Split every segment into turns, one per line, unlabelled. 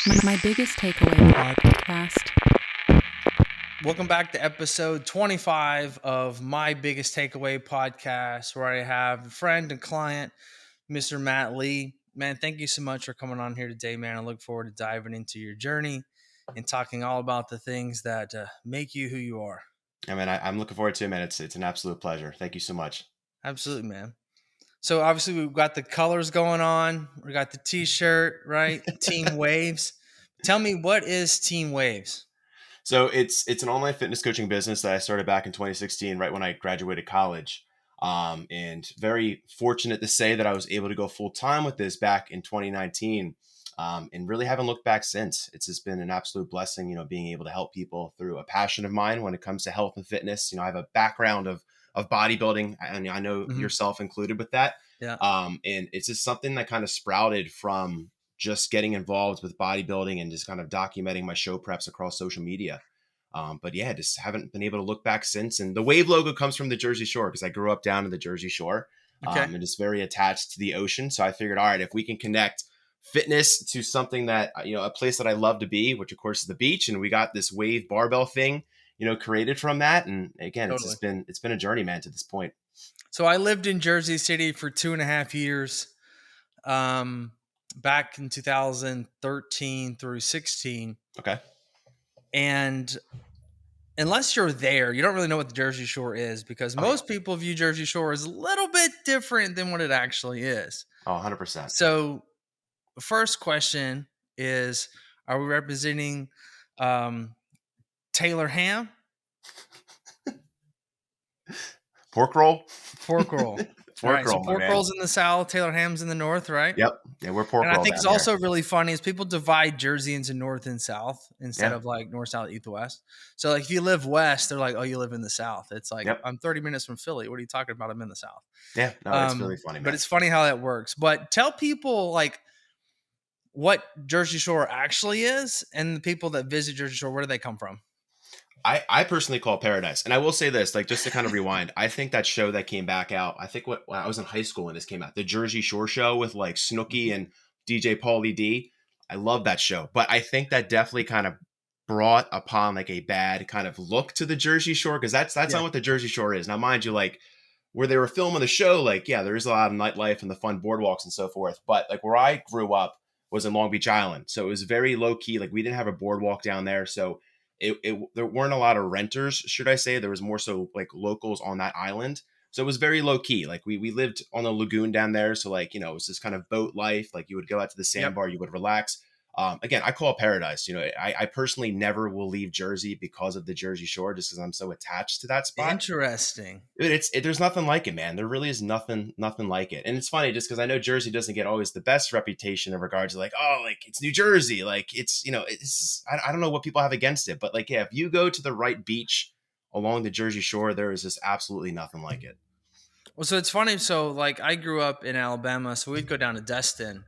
My biggest takeaway podcast.
Welcome back to episode 25 of My Biggest Takeaway podcast, where I have a friend and client, Mr. Matt Lee. Man, thank you so much for coming on here today, man. I look forward to diving into your journey and talking all about the things that make you who you are.
I mean, I'm looking forward to it, man. It's an absolute pleasure. Thank you so much.
Absolutely, man. So obviously we've got the colors going on. We got the t-shirt, right? Team Waves. Tell me, what is Team Waves?
So it's an online fitness coaching business that I started back in 2016, right when I graduated college. And very fortunate to say that I was able to go full time with this back in 2019. And really haven't looked back since. It's just been an absolute blessing, being able to help people through a passion of mine when it comes to health and fitness. I have a background of bodybuilding, and I know yourself included with that.
Yeah.
And it's just something that kind of sprouted from just getting involved with bodybuilding and just kind of documenting my show preps across social media. But yeah, just haven't been able to look back since. And the Wave logo comes from the Jersey Shore because I grew up down in the Jersey Shore.
Okay.
And it's very attached to the ocean. So I figured, all right, if we can connect fitness to something that, a place that I love to be, which of course is the beach. And we got this wave barbell thing, created from that. And again,
Totally.
it's been a journey, man, to this point.
So I lived in Jersey City for 2.5 years, back in 2013 through 16.
Okay.
And unless you're there, you don't really know what the Jersey Shore is, because most people view Jersey Shore as a little bit different than what it actually is.
Oh, 100%.
So the first question is, are we representing Taylor ham?
Pork roll?
Pork roll.
Pork
right,
roll,
so pork roll's in the south, Taylor ham's in the north, right?
Yep. Yeah, we're pork roll.
And I think it's
down
also really funny is people divide Jersey into north and south instead
Yeah.
of like north, south, east, west. So like if you live west, they're like, oh, you live in the south. It's like,
Yep.
I'm 30 minutes from Philly. What are you talking about? I'm in the south.
Yeah. No, it's really funny, man.
But it's funny how that works. But tell people like what Jersey Shore actually is, and the people that visit Jersey Shore, where do they come from?
I personally call it paradise. And I will say this, like, just to kind of rewind, I think that show that came back out, I think when I was in high school when this came out, the Jersey Shore show with like Snooki and DJ Pauly D. I love that show. But I think that definitely kind of brought upon like a bad kind of look to the Jersey Shore, because that's not what the Jersey Shore is. Now, mind you, like where they were filming the show, like, yeah, there is a lot of nightlife and the fun boardwalks and so forth. But like where I grew up was in Long Beach Island. So it was very low key. Like we didn't have a boardwalk down there. So there weren't a lot of renters, should I say. There was more so like locals on that island. So it was very low key. Like we lived on the lagoon down there. So like, it was this kind of boat life. Like you would go out to the sandbar, you would relax. Again, I call it paradise. I personally never will leave Jersey because of the Jersey Shore, just because I'm so attached to that spot.
Interesting.
There's nothing like it, man. There really is nothing like it. And it's funny just because I know Jersey doesn't get always the best reputation in regards to like, oh, like it's New Jersey. Like it's, I don't know what people have against it, but like, yeah, if you go to the right beach along the Jersey Shore, there is just absolutely nothing like it.
Well, so it's funny. So like I grew up in Alabama, so we'd go down to Destin,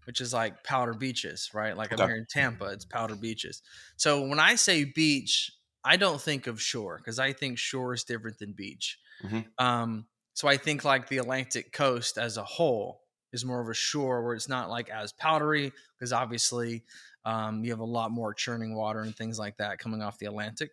which is like powder beaches, right? Like I'm here in Tampa, it's powder beaches. So when I say beach, I don't think of shore, because I think shore is different than beach. So I think like the Atlantic coast as a whole is more of a shore, where it's not like as powdery, because obviously you have a lot more churning water and things like that coming off the Atlantic.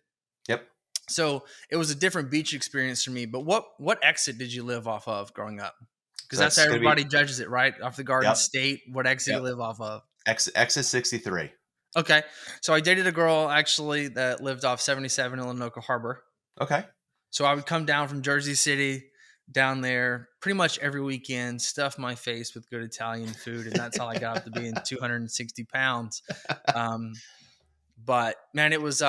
Yep.
So it was a different beach experience for me. But what exit did you live off of growing up? Because that's how everybody judges it, right? Off the Garden State. What exit you live off of?
Exit 63.
Okay. So I dated a girl actually that lived off 77 in Illinois Harbor.
Okay.
So I would come down from Jersey City down there pretty much every weekend, stuff my face with good Italian food. And that's how I got up to being 260 pounds. But man, it was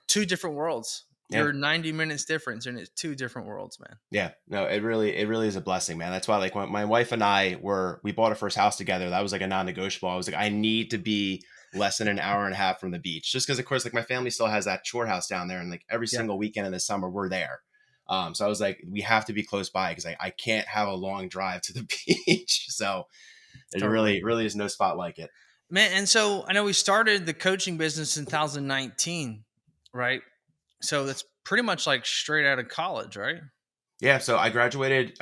two different worlds. You're 90 minutes difference, and it's two different worlds, man.
Yeah, no, it really is a blessing, man. That's why, like, when my wife and I we bought our first house together, that was like a non-negotiable. I was like, I need to be less than an hour and a half from the beach, just because, of course, like my family still has that shore house down there, and like every single weekend in the summer we're there. So I was like, we have to be close by, because I can't have a long drive to the beach. So there really is no spot like it,
man. And so I know we started the coaching business in 2019, right? So that's pretty much like straight out of college, right?
Yeah. So I graduated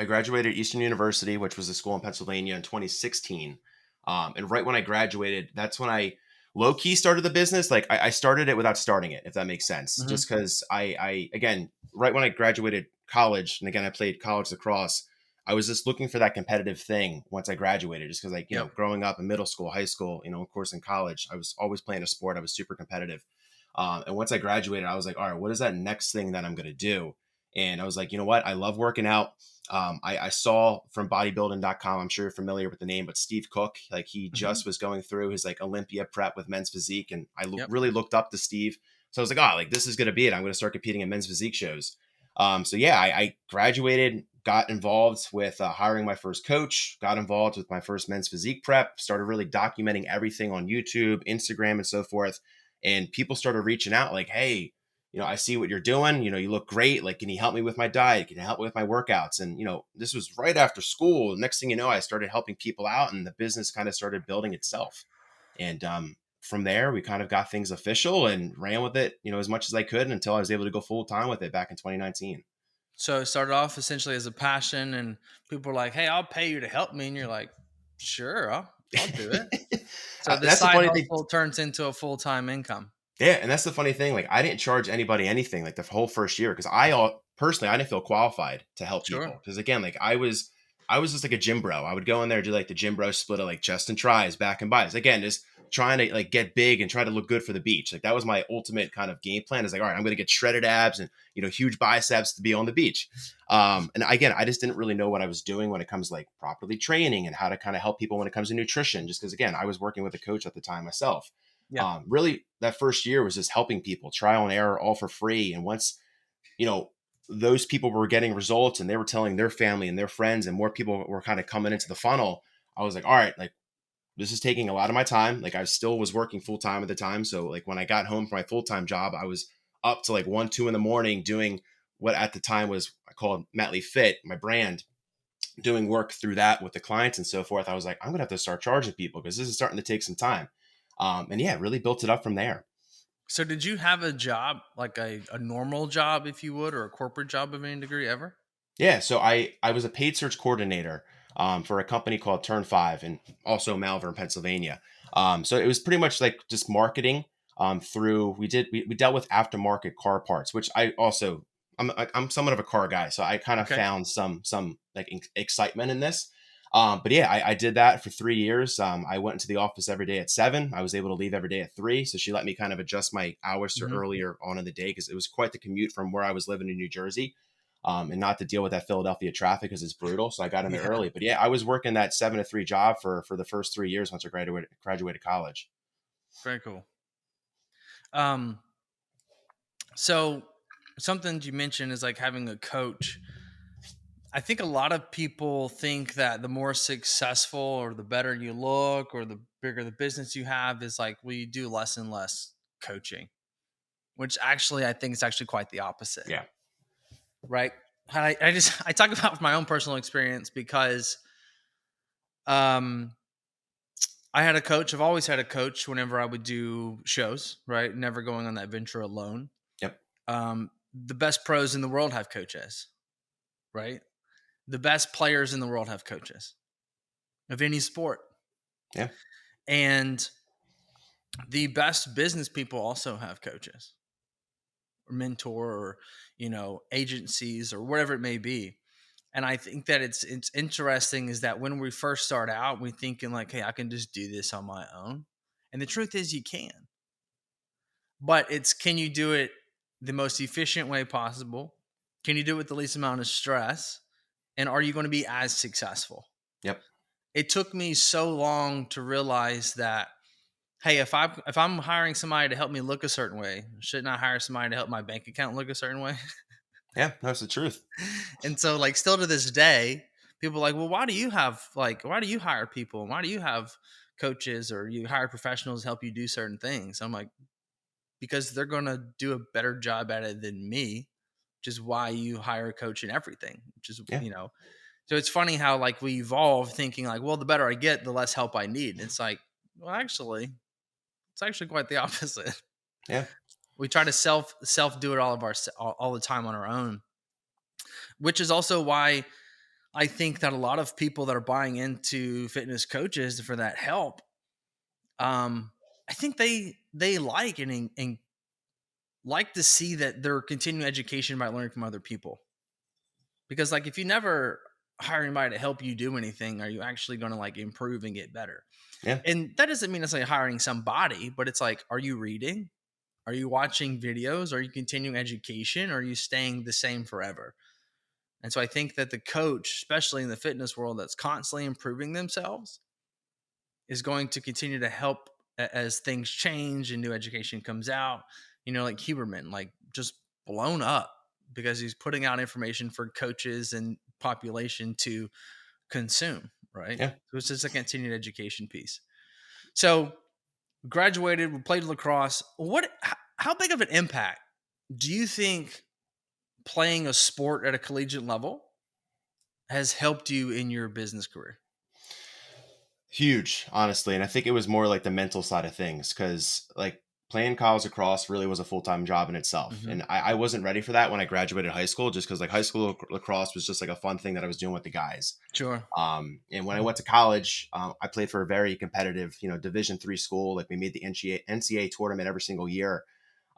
Eastern University, which was a school in Pennsylvania, in 2016. And right when I graduated, that's when I low key started the business. Like I started it without starting it, if that makes sense.
Mm-hmm.
Just because I, again, right when I graduated college, and again, I played college lacrosse, I was just looking for that competitive thing once I graduated, just because, like,
Yep.
growing up in middle school, high school, of course, in college, I was always playing a sport. I was super competitive. And once I graduated, I was like, all right, what is that next thing that I'm going to do? And I was like, you know what? I love working out. I saw from bodybuilding.com, I'm sure you're familiar with the name, but Steve Cook, like he
Mm-hmm.
just was going through his like Olympia prep with men's physique. And I
Yep.
really looked up to Steve. So I was like, oh, like this is going to be it. I'm going to start competing in men's physique shows. So yeah, I graduated, got involved with hiring my first coach, got involved with my first men's physique prep, started really documenting everything on YouTube, Instagram, and so forth. And people started reaching out like, hey, I see what you're doing. You look great. Like, can you help me with my diet? Can you help me with my workouts? And, this was right after school. Next thing you know, I started helping people out and the business kind of started building itself. And from there, we kind of got things official and ran with it, as much as I could until I was able to go full time with it back in 2019.
So it started off essentially as a passion, and people were like, "Hey, I'll pay you to help me," and you're like, "Sure, I'll do it." So this
That's the
side
funny thing.
hustle turns into a full time income.
Yeah, and that's the funny thing. Like, I didn't charge anybody anything like the whole first year because personally I didn't feel qualified to help
Sure.
people because again, like I was just like a gym bro. I would go in there do like the gym bro split of like chest and tries, back and buys. Again, just trying to like get big and try to look good for the beach. Like that was my ultimate kind of game plan. Is like, all right, I'm going to get shredded abs and huge biceps to be on the beach. And again, I just didn't really know what I was doing when it comes to like properly training and how to kind of help people when it comes to nutrition. Just because again, I was working with a coach at the time myself.
Yeah.
Really, that first year was just helping people, trial and error, all for free. And once, you know, those people were getting results and they were telling their family and their friends, and more people were kind of coming into the funnel, I was like, all right, like this is taking a lot of my time. Like I still was working full time at the time. So like when I got home from my full time job, I was up to like 1, 2 in the morning doing what at the time was I called Matley Fit, my brand, doing work through that with the clients and so forth. I was like, I'm gonna have to start charging people because this is starting to take some time. And yeah, really built it up from there.
So did you have a job, like a normal job, if you would, or a corporate job of any degree ever?
Yeah, so I was a paid search coordinator for a company called Turn Five and also Malvern, Pennsylvania. So it was pretty much like just marketing through. We dealt with aftermarket car parts, which I'm somewhat of a car guy, so I kind of
Okay.
found some like excitement in this. But yeah, I did that for 3 years. I went into the office every day at 7. I was able to leave every day at 3. So she let me kind of adjust my hours to
Hmm.
earlier on in the day because it was quite the commute from where I was living in New Jersey, and not to deal with that Philadelphia traffic because it's brutal. So I got in there
Yeah.
early. But yeah, I was working that 7 to 3 job for the first 3 years once I graduated college.
Very cool. Um, so something you mentioned is like having a coach. I think a lot of people think that the more successful or the better you look or the bigger the business you have is like, well, you do less and less coaching, which actually I think is actually quite the opposite,
Yeah.
right? I talk about my own personal experience because um I had a coach. I've always had a coach whenever I would do shows, right? Never going on that venture alone.
Yep.
The best pros in the world have coaches, right? The best players in the world have coaches of any sport.
Yeah.
And the best business people also have coaches or mentor or, agencies or whatever it may be. And I think that it's interesting is that when we first start out, we're thinking like, hey, I can just do this on my own. And the truth is you can. But it's can you do it the most efficient way possible? Can you do it with the least amount of stress? And are you going to be as successful?
Yep.
It took me so long to realize that, hey, if I'm hiring somebody to help me look a certain way, shouldn't I hire somebody to help my bank account look a certain way?
Yeah. That's the truth.
And so like still to this day, people are like, well, why do you hire people? Why do you have coaches or you hire professionals to help you do certain things? I'm like, because they're going to do a better job at it than me, which is why you hire a coach in everything, which is,
Yeah.
so it's funny how like we evolve thinking like, well, the better I get, the less help I need. It's like, well, actually, it's actually quite the opposite.
Yeah.
We try to self do it all the time on our own, which is also why I think that a lot of people that are buying into fitness coaches for that help, um, I think they like and like to see that their continuing education by learning from other people. Because like if you never hire anybody to help you do anything, are you actually going to like improve and get better?
Yeah.
And that doesn't mean necessarily hiring somebody, but it's like, are you reading? Are you watching videos? Are you continuing education? Or are you staying the same forever? And so I think that the coach, especially in the fitness world, that's constantly improving themselves is going to continue to help as things change and new education comes out. You know, like Huberman, like just blown up because he's putting out information for coaches and population to consume, right?
Yeah.
So it's just a continued education piece. So graduated, we played lacrosse. How big of an impact do you think playing a sport at a collegiate level has helped you in your business career?
Huge, honestly. And I think it was more like the mental side of things because like playing college lacrosse really was a full-time job in itself.
Mm-hmm.
And I wasn't ready for that when I graduated high school, just because like high school lacrosse was just like a fun thing that I was doing with the guys.
Sure.
And when I went to college, I played for a very competitive, Division III school. Like we made the NCAA tournament every single year.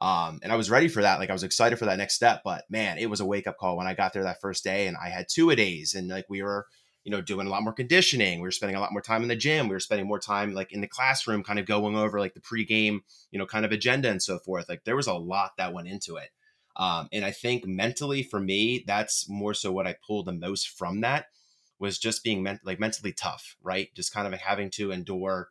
And I was ready for that. Like I was excited for that next step, but man, it was a wake up call when I got there that first day and I had 2-a-days and like we were, doing a lot more conditioning. We were spending a lot more time in the gym. We were spending more time like in the classroom, kind of going over like the pregame, kind of agenda and so forth. Like there was a lot that went into it. And I think mentally for me, that's more so what I pulled the most from that was just being mentally tough, right? Just kind of having to endure,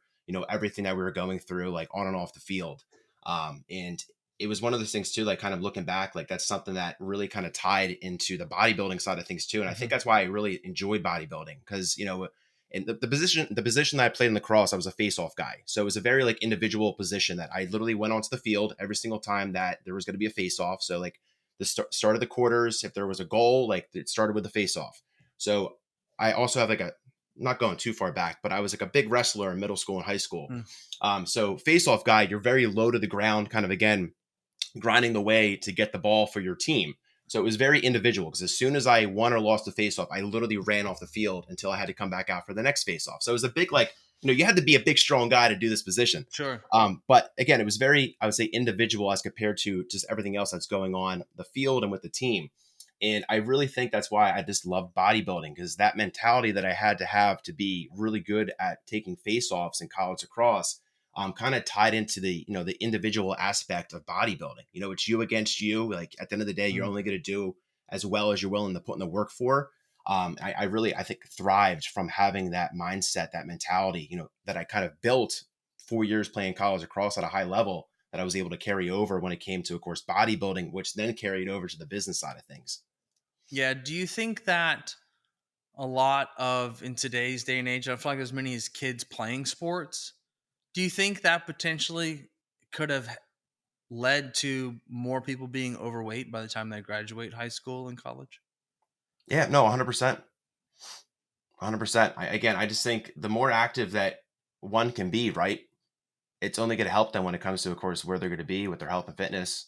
everything that we were going through, like on and off the field. And it was one of those things too, like kind of looking back, like that's something that really kind of tied into the bodybuilding side of things too. And I think
Mm-hmm.
that's why I really enjoyed bodybuilding because, in the position that I played in lacrosse, I was a face-off guy. So it was a very like individual position that I literally went onto the field every single time that there was going to be a face-off. So like the start of the quarters, if there was a goal, like it started with the face-off. So I also have like not going too far back, but I was like a big wrestler in middle school and high school.
Mm.
So face-off guy, you're very low to the ground, kind of again grinding the way to get the ball for your team. So it was very individual because as soon as I won or lost a faceoff, I literally ran off the field until I had to come back out for the next faceoff. So it was a big, like, you had to be a big, strong guy to do this position.
Sure.
But again, it was very, I would say, individual as compared to just everything else that's going on the field and with the team. And I really think that's why I just love bodybuilding because that mentality that I had to have to be really good at taking face-offs in college lacrosse kind of tied into the the individual aspect of bodybuilding. It's you against you. Like at the end of the day, you're
Mm.
only going to do as well as you're willing to put in the work for. I think thrived from having that mindset, that mentality, that I kind of built 4 years playing college lacrosse at a high level that I was able to carry over when it came to, of course, bodybuilding, which then carried over to the business side of things.
Yeah. Do you think that a lot of in today's day and age, I feel like there's many as kids playing sports. Do you think that potentially could have led to more people being overweight by the time they graduate high school and college?
Yeah, no, 100%. 100%. Again, I just think the more active that one can be, right? It's only going to help them when it comes to, of course, where they're going to be with their health and fitness.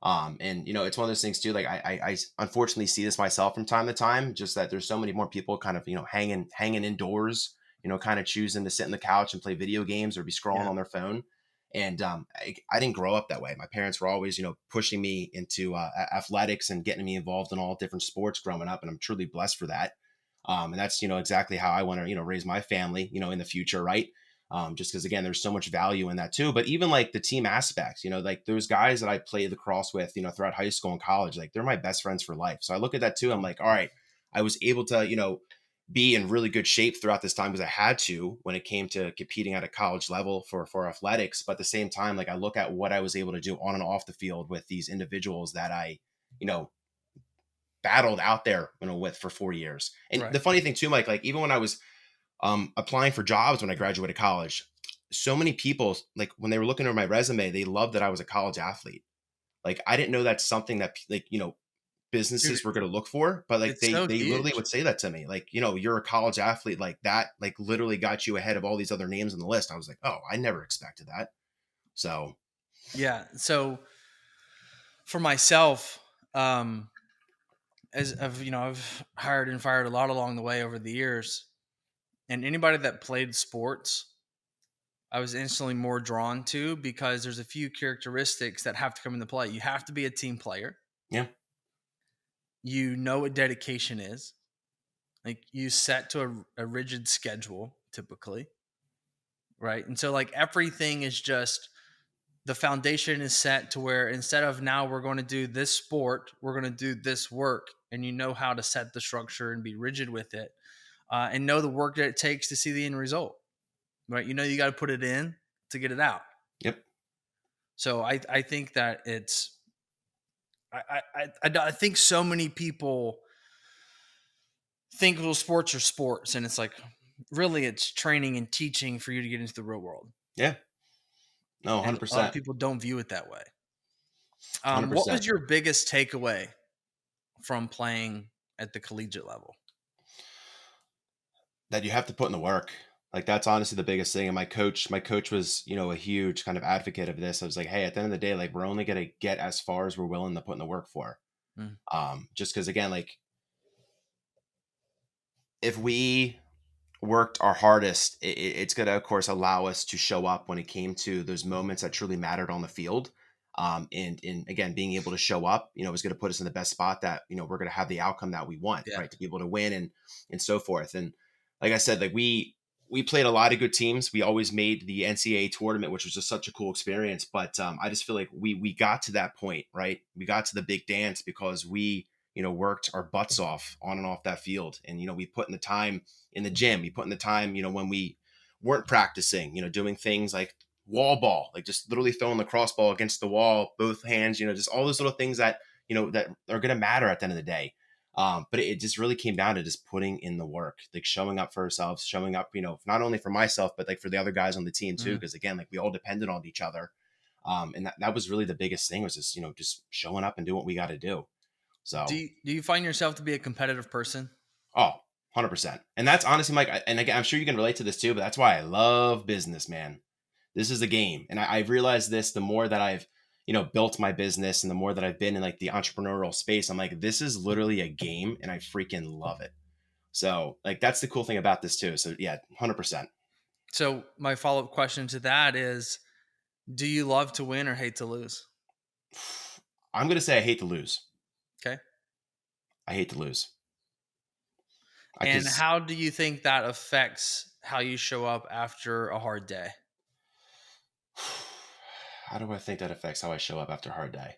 And it's one of those things too. Like I unfortunately see this myself from time to time. Just that there's so many more people kind of hanging indoors. Kind of choosing to sit on the couch and play video games or be scrolling
Yeah.
on their phone. And I didn't grow up that way. My parents were always pushing me into athletics and getting me involved in all different sports growing up, and I'm truly blessed for that. And that's exactly how I want to raise my family in the future, right? Just because again there's so much value in that too. But even like the team aspects, like those guys that I played lacrosse with throughout high school and college, like they're my best friends for life. So I look at that too, I'm like, all right, I was able to be in really good shape throughout this time because I had to when it came to competing at a college level for athletics. But at the same time, like I look at what I was able to do on and off the field with these individuals that I you know battled out there with for 4 years. And
Right.
the funny thing too, Mike, like even when I was applying for jobs when I graduated college, so many people, like when they were looking over my resume, they loved that I was a college athlete. Like I didn't know that's something that
Dude,
businesses were going to look for, but like
it's
they
so
they literally
huge.
would say that to me, like you're a college athlete, like that, like literally got you ahead of all these other names on the list. I was like, oh, I never expected that. So
Yeah. So for myself, as I've hired and fired a lot along the way over the years, and anybody that played sports I was instantly more drawn to, because there's a few characteristics that have to come into play. You have to be a team player.
Yeah.
You know what dedication is. Like, you set to a rigid schedule typically, right? And so like everything is just, the foundation is set to where, instead of now we're going to do this sport, we're going to do this work, and you know how to set the structure and be rigid with it, and know the work that it takes to see the end result, right? You know, you got to put it in to get it out.
Yep.
So I think that it's, I think so many people think, well, sports are sports, and it's like, really it's training and teaching for you to get into the real world.
Yeah. No,
And a lot of
100%.
people don't view it that way. What
100%.
was your biggest takeaway from playing at the collegiate level?
That you have to put in the work. Like, that's honestly the biggest thing. And my coach was, a huge kind of advocate of this. I was like, hey, at the end of the day, like, we're only going to get as far as we're willing to put in the work for.
Mm.
Just because, again, like, if we worked our hardest, it's going to, of course, allow us to show up when it came to those moments that truly mattered on the field. And again, being able to show up, is going to put us in the best spot that, we're going to have the outcome that we want,
Yeah.
right? To be able to win and so forth. And like I said, like we played a lot of good teams. We always made the NCAA tournament, which was just such a cool experience. But I just feel like we got to that point, right? We got to the big dance because we, worked our butts off on and off that field. And, we put in the time in the gym. We put in the time, when we weren't practicing, doing things like wall ball, like just literally throwing the crossball against the wall, both hands, just all those little things that, that are going to matter at the end of the day. But it just really came down to just putting in the work, like showing up for ourselves, showing up, not only for myself, but like for the other guys on the team too.
Mm.
Cause again, like we all depended on each other. And that was really the biggest thing, was just, just showing up and doing what we got to do. So,
Do you find yourself to be a competitive person?
oh, 100%. And that's honestly, Mike, and again, I'm sure you can relate to this too, but that's why I love business, man. This is a game. And I've realized this the more that I've, built my business and the more that I've been in like the entrepreneurial space. I'm like, this is literally a game and I freaking love it. So like, that's the cool thing about this too. So yeah, 100%.
So my follow-up question to that is, do you love to win or hate to lose?
I'm going to say I hate to lose.
Okay.
I hate to lose.
And how do you think that affects how you show up after a hard day?
How do I think that affects how I show up after a hard day?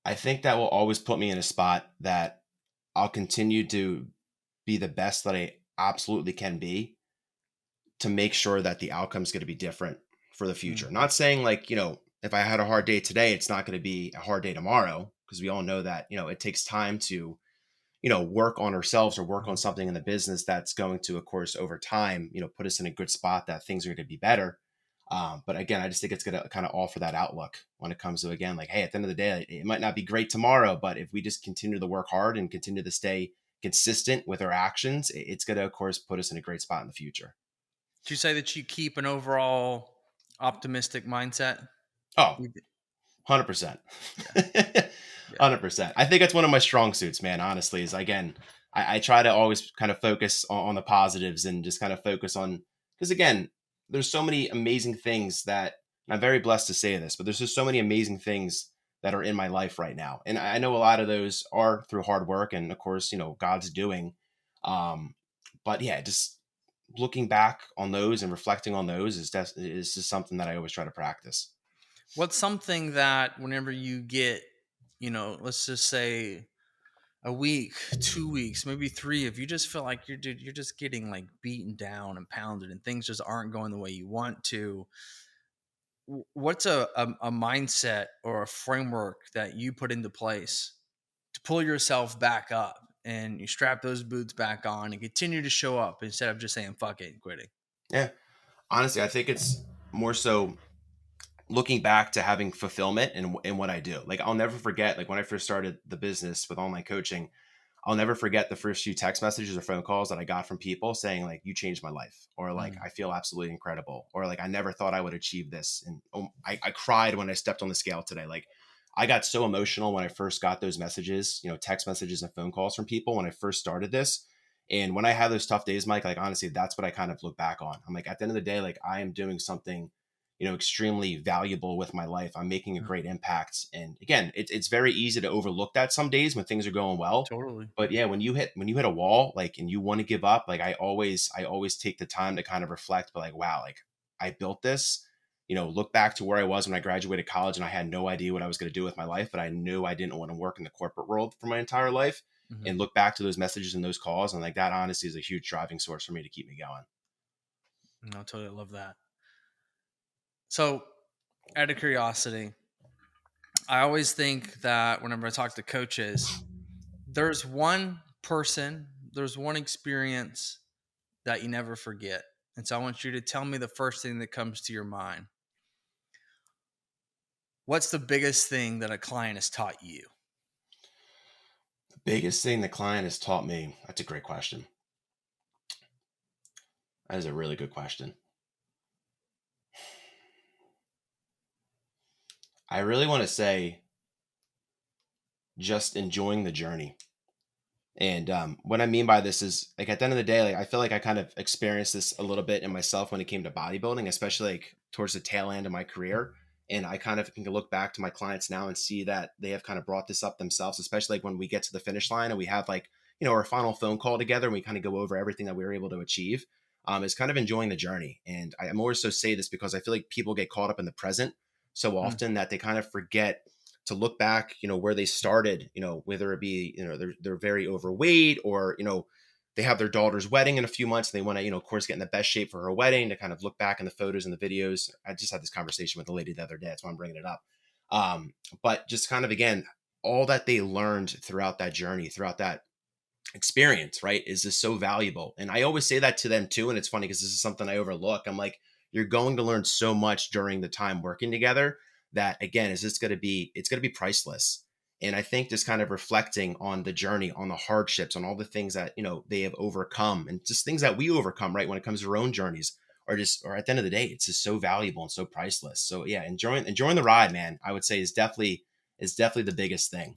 I think that will always put me in a spot that I'll continue to be the best that I absolutely can be, to make sure that the outcome is going to be different for the future.
Mm.
Not saying like, if I had a hard day today, it's not going to be a hard day tomorrow, because we all know that, it takes time to, work on ourselves or work on something in the business that's going to, of course, over time, put us in a good spot that things are going to be better. But again, I just think it's going to kind of offer that outlook when it comes to, again, like, hey, at the end of the day, it might not be great tomorrow, but if we just continue to work hard and continue to stay consistent with our actions, it's going to, of course, put us in a great spot in the future.
Do you say that you keep an overall optimistic mindset?
Oh,
You
100%.
Yeah.
100%. I think that's one of my strong suits, man, honestly, is again, I try to always kind of focus on the positives and just kind of focus on, because again, there's so many amazing things that, and I'm very blessed to say this, but there's just so many amazing things that are in my life right now. And I know a lot of those are through hard work and of course, God's doing. But yeah, just looking back on those and reflecting on those is just something that I always try to practice.
What's something that whenever you get, let's just say a week, 2 weeks, maybe three, if you just feel like you're just getting like beaten down and pounded and things just aren't going the way you want to, what's a mindset or a framework that you put into place to pull yourself back up and you strap those boots back on and continue to show up instead of just saying fuck it and quitting?
Yeah. Honestly, I think it's more so looking back to having fulfillment in what I do. Like, I'll never forget, like when I first started the business with online coaching, I'll never forget the first few text messages or phone calls that I got from people saying like, you changed my life, or like,
Mm.
I feel absolutely incredible, or like, I never thought I would achieve this. And I cried when I stepped on the scale today. Like, I got so emotional when I first got those messages, text messages and phone calls from people when I first started this. And when I have those tough days, Mike, like honestly, that's what I kind of look back on. I'm like, at the end of the day, like I am doing something, extremely valuable with my life. I'm making a
Yeah,
great impact. And again, it's very easy to overlook that some days when things are going well.
totally.
But yeah, when you hit a wall, like, and you want to give up, like I always take the time to kind of reflect, but like, wow, like I built this, look back to where I was when I graduated college and I had no idea what I was going to do with my life, but I knew I didn't want to work in the corporate world for my entire life,
Mhm.
and look back to those messages and those calls. And like that honestly is a huge driving source for me to keep me going.
No, totally love that. So, out of curiosity, I always think that whenever I talk to coaches, there's one person, there's one experience that you never forget. And so I want you to tell me the first thing that comes to your mind. What's the biggest thing that a client has taught you?
The biggest thing the client has taught me, that's a great question. That is a really good question. I really want to say just enjoying the journey. And what I mean by this is, like, at the end of the day, like I feel like I kind of experienced this a little bit in myself when it came to bodybuilding, especially like towards the tail end of my career. And I kind of can look back to my clients now and see that they have kind of brought this up themselves, especially like when we get to the finish line and we have like, our final phone call together and we kind of go over everything that we were able to achieve. Is kind of enjoying the journey. And I more so say this because I feel like people get caught up in the present so
Mm.
often that they kind of forget to look back, where they started, whether it be, they're very overweight, or, they have their daughter's wedding in a few months. And they want to, of course, get in the best shape for her wedding, to kind of look back in the photos and the videos. I just had this conversation with a lady the other day. That's why I'm bringing it up. But just kind of, again, all that they learned throughout that journey, throughout that experience, right, is just so valuable. And I always say that to them too. And it's funny because this is something I overlook. I'm like, you're going to learn so much during the time working together that, again, is just going to be, it's going to be priceless. And I think just kind of reflecting on the journey, on the hardships, on all the things that, they have overcome, and just things that we overcome, right, when it comes to our own journeys, or at the end of the day, it's just so valuable and so priceless. So yeah, enjoying the ride, man, I would say is definitely the biggest thing.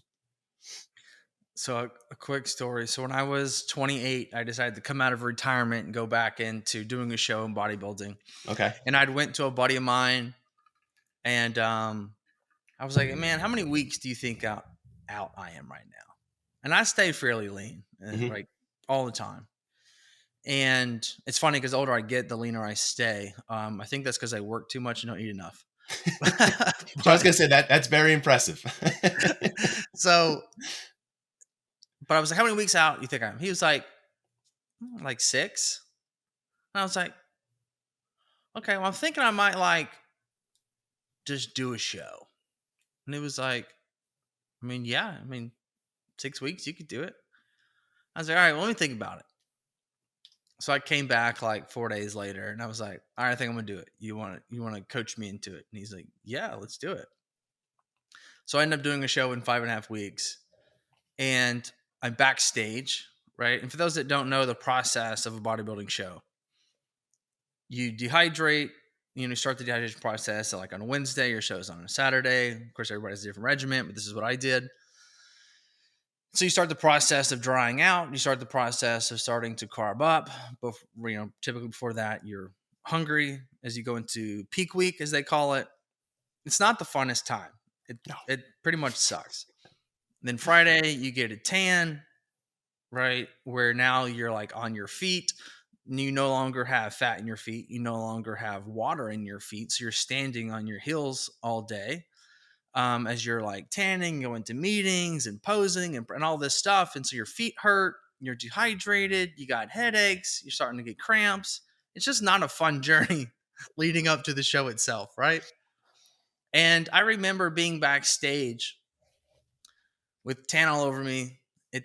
So, a quick story. So, when I was 28, I decided to come out of retirement and go back into doing a show in bodybuilding.
Okay.
And I'd went to a buddy of mine, and I was like, "Man, how many weeks do you think out I am right now?" And I stay fairly lean,
Hmm.
like all the time. And it's funny because the older I get, the leaner I stay. I think that's because I work too much and don't eat enough.
So I was
but
gonna say that's very impressive.
so, but I was like, "How many weeks out you think I am?" He was like 6. And I was like, "Okay, well, I'm thinking I might like just do a show." And he was like, "I mean, yeah, I mean, 6 weeks you could do it." I was like, "All right, well, let me think about it." So I came back like 4 days later, and I was like, "All right, I think I'm gonna do it. You want to coach me into it?" And he's like, "Yeah, let's do it." So I ended up doing a show in 5.5 weeks, and I'm backstage, right? And for those that don't know the process of a bodybuilding show, you dehydrate. You start the dehydration process so like on a Wednesday. Your show's on a Saturday. Of course, everybody has a different regimen, but this is what I did. So you start the process of drying out. You start the process of starting to carb up. But typically before that, you're hungry as you go into peak week, as they call it. It's not the funnest time. It
No.
it pretty much sucks. Then Friday, you get a tan, right? Where now you're like on your feet. You no longer have fat in your feet. You no longer have water in your feet. So you're standing on your heels all day, as you're like tanning, going to meetings and posing and all this stuff. And so your feet hurt, you're dehydrated, you got headaches, you're starting to get cramps. It's just not a fun journey leading up to the show itself, right? And I remember being backstage with tan all over me. It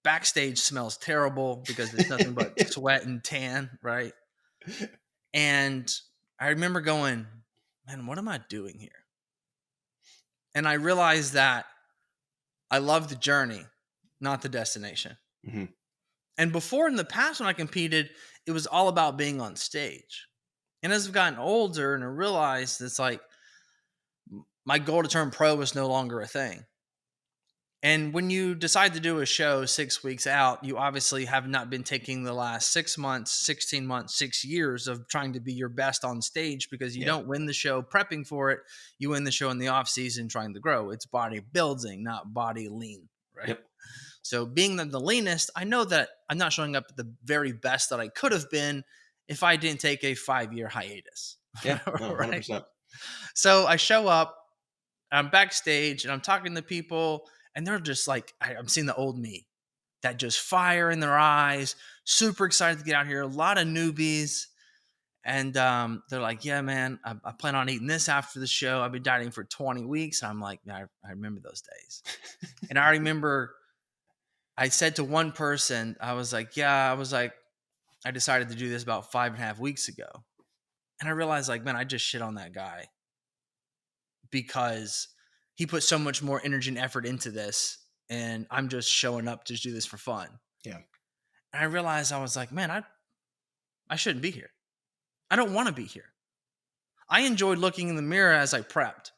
backstage smells terrible because it's nothing but sweat and tan, right? And I remember going, "Man, what am I doing here?" And I realized that I love the journey, not the destination.
Hmm.
And before in the past, when I competed, it was all about being on stage. And as I've gotten older and I realized it's like my goal to turn pro was no longer a thing. And when you decide to do a show 6 weeks out, you obviously have not been taking the last 6 months, 16 months, 6 years of trying to be your best on stage, because you
Yeah.
don't win the show prepping for it. You win the show in the off season trying to grow. It's body building, not body lean, right?
Yep.
So being the leanest, I know that I'm not showing up at the very best that I could have been if I didn't take a 5-year hiatus.
Yeah. No,
Right.
100%.
So I show up, I'm backstage, and I'm talking to people, and they're just like, I'm seeing the old me, that just fire in their eyes, super excited to get out here. A lot of newbies. And they're like, yeah, man, I plan on eating this after the show. I've been dieting for 20 weeks. And I'm like, man, I remember those days. And I remember I said to one person, I was like, I decided to do this about 5.5 weeks ago. And I realized, like, man, I just shit on that guy because he put so much more energy and effort into this, and I'm just showing up to do this for fun.
Yeah.
And I realized, I was like, man, I shouldn't be here. I don't want to be here. I enjoyed looking in the mirror as I prepped.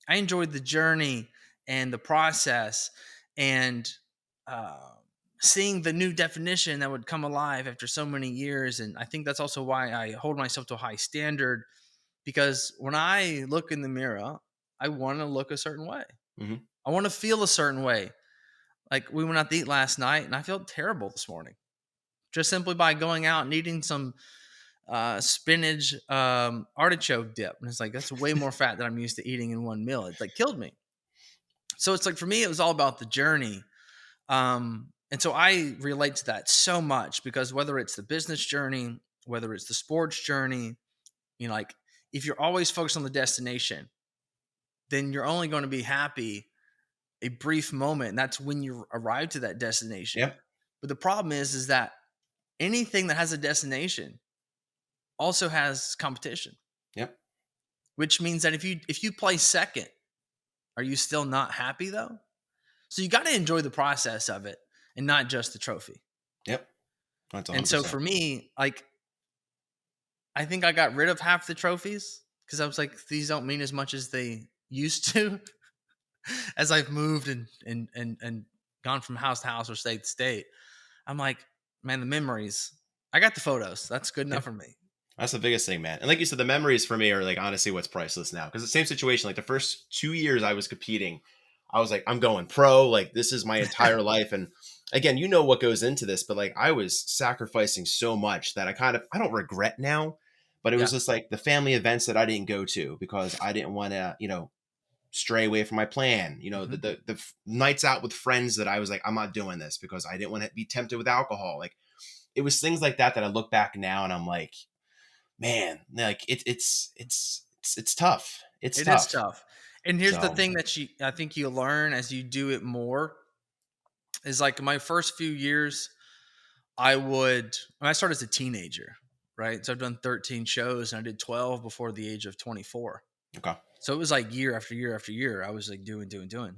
I enjoyed the journey and the process, and seeing the new definition that would come alive after so many years. And I think that's also why I hold myself to a high standard, because when I look in the mirror, I want to look a certain way.
Mm-hmm.
I want to feel a certain way. Like, we went out to eat last night, and I felt terrible this morning, just simply by going out and eating some spinach artichoke dip. And it's like, that's way more fat than I'm used to eating in one meal. It like killed me. So it's like, for me, it was all about the journey. And so I relate to that so much, because whether it's the business journey, whether it's the sports journey, like, if you're always focused on the destination, then you're only going to be happy a brief moment. And that's when you arrive to that destination.
Yep.
But the problem is that anything that has a destination also has competition.
Yep.
Which means that if you play second, are you still not happy though? So you got to enjoy the process of it and not just the trophy.
Yep. That's 100%.
And so for me, like, I think I got rid of half the trophies because I was like, these don't mean as much as they used to as I've moved and gone from house to house or state to state. I'm like, man, the memories, I got the photos. That's good enough for me.
That's the biggest thing, man. And like you said, the memories for me are like, honestly, what's priceless now. Because the same situation, like the first 2 years I was competing, I was like, I'm going pro. Like, this is my entire life. And again, you know what goes into this, but like, I was sacrificing so much that I don't regret now, but it was just like the family events that I didn't go to because I didn't want to, stray away from my plan. The nights out with friends that I was like, I'm not doing this because I didn't want to be tempted with alcohol. Like, it was things like that I look back now and I'm like, man, like it's tough. It is
tough. And here's the thing that I think you learn as you do it more is, like, my first few years, when I started as a teenager, right? So I've done 13 shows and I did 12 before the age of 24.
Okay.
So it was like year after year after year, I was like doing,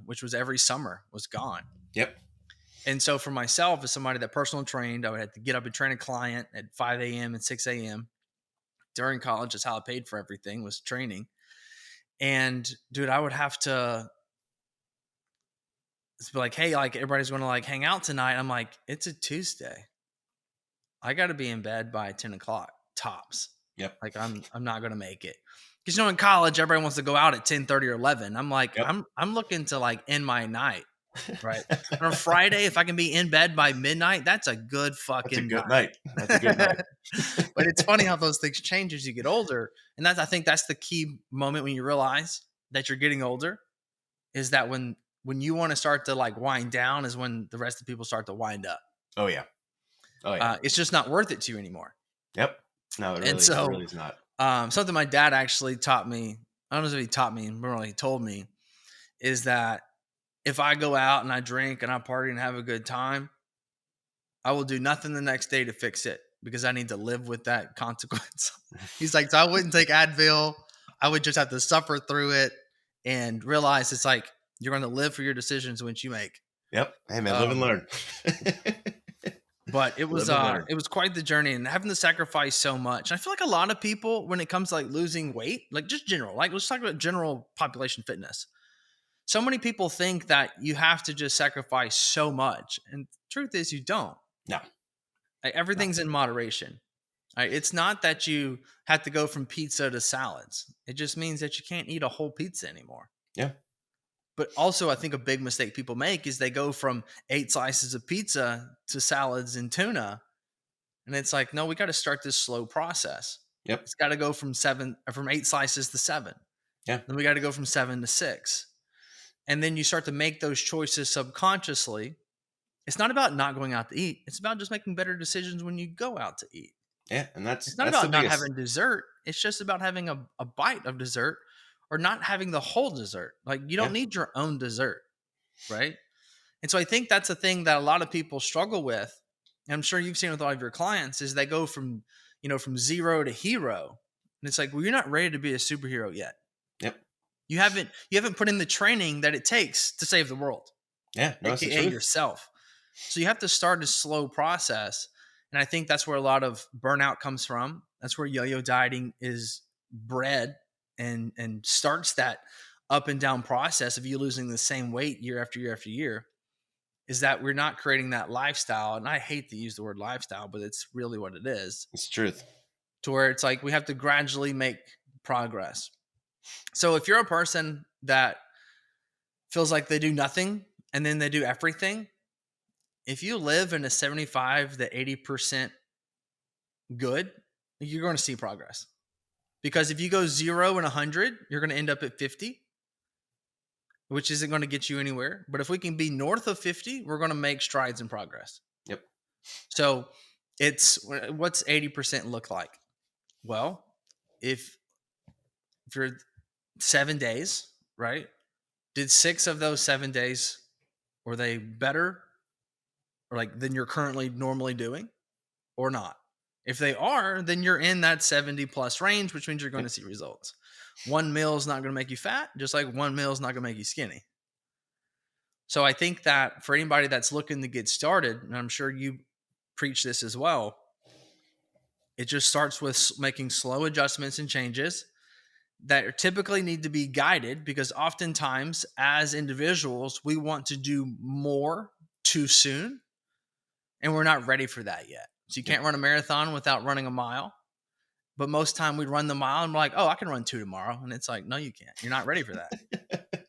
which was every summer was gone.
Yep.
And so for myself, as somebody that personal trained, I would have to get up and train a client at 5 a.m. and 6 a.m. During college. That's how I paid for everything, was training. And dude, I would have to be like, hey, like, everybody's going to like hang out tonight. I'm like, it's a Tuesday. I got to be in bed by 10 o'clock tops.
Yep.
Like, I'm not going to make it. Because, in college, everybody wants to go out at 10:30 or 11. I'm like, yep. I'm looking to like end my night. Right. And on Friday, if I can be in bed by midnight, that's a good fucking
night. That's a good night.
But it's funny how those things change as you get older. And I think that's the key moment when you realize that you're getting older, is that when you want to start to like wind down is when the rest of the people start to wind up.
Oh yeah.
It's just not worth it to you anymore.
Yep. No, it really is not.
Something my dad actually taught me, I don't know if he taught me, but he told me, is that if I go out and I drink and I party and have a good time, I will do nothing the next day to fix it because I need to live with that consequence. He's like, so I wouldn't take Advil. I would just have to suffer through it and realize it's like, you're going to live for your decisions which you make.
Yep. Hey man, live and learn.
But it was quite the journey, and having to sacrifice so much. And I feel like a lot of people, when it comes to like losing weight, like just general, like let's talk about general population fitness. So many people think that you have to just sacrifice so much. And the truth is, you don't.
No.
Like, everything's in moderation. Right? It's not that you have to go from pizza to salads. It just means that you can't eat a whole pizza anymore.
Yeah.
But also, I think a big mistake people make is they go from 8 slices of pizza to salads and tuna. And it's like, no, we got to start this slow process.
Yep.
It's got to go from 8 slices to 7.
Yeah.
Then we got to go from 7 to 6. And then you start to make those choices subconsciously. It's not about not going out to eat. It's about just making better decisions when you go out to eat.
Yeah. And
It's not
that's
about
the
not
biggest.
having dessert. It's just about having a bite of dessert or not having the whole dessert. Like, you don't need your own dessert, right? And so I think that's a thing that a lot of people struggle with. And I'm sure you've seen with a lot of your clients is they go from, from zero to hero. And it's like, well, you're not ready to be a superhero yet.
Yep.
You haven't put in the training that it takes to save the world.
Yeah. No, that's the
AKA
truth.
yourself. So you have to start a slow process. And I think that's where a lot of burnout comes from. That's where yo-yo dieting is bred and starts that up and down process of you losing the same weight year after year after year, is that we're not creating that lifestyle. And I hate to use the word lifestyle, but it's really what it is.
It's the truth.
To where it's like we have to gradually make progress. So if you're a person that feels like they do nothing and then they do everything, if you live in a 75 to 80% good, you're going to see progress. Because if you go 0 and 100, you're going to end up at 50, which isn't going to get you anywhere. But if we can be north of 50, we're going to make strides in progress.
Yep.
So what's 80% look like? Well, if you're 7 days, right? Did 6 of those 7 days, were they better or like than you're currently normally doing or not? If they are, then you're in that 70 plus range, which means you're going to see results. One meal is not going to make you fat, just like one meal is not going to make you skinny. So I think that for anybody that's looking to get started, and I'm sure you preach this as well, it just starts with making slow adjustments and changes that typically need to be guided, because oftentimes as individuals, we want to do more too soon and we're not ready for that yet. So you can't run a marathon without running a mile. But most time we'd run the mile and we're like, oh, I can run 2 tomorrow. And it's like, no, you can't. You're not ready for that.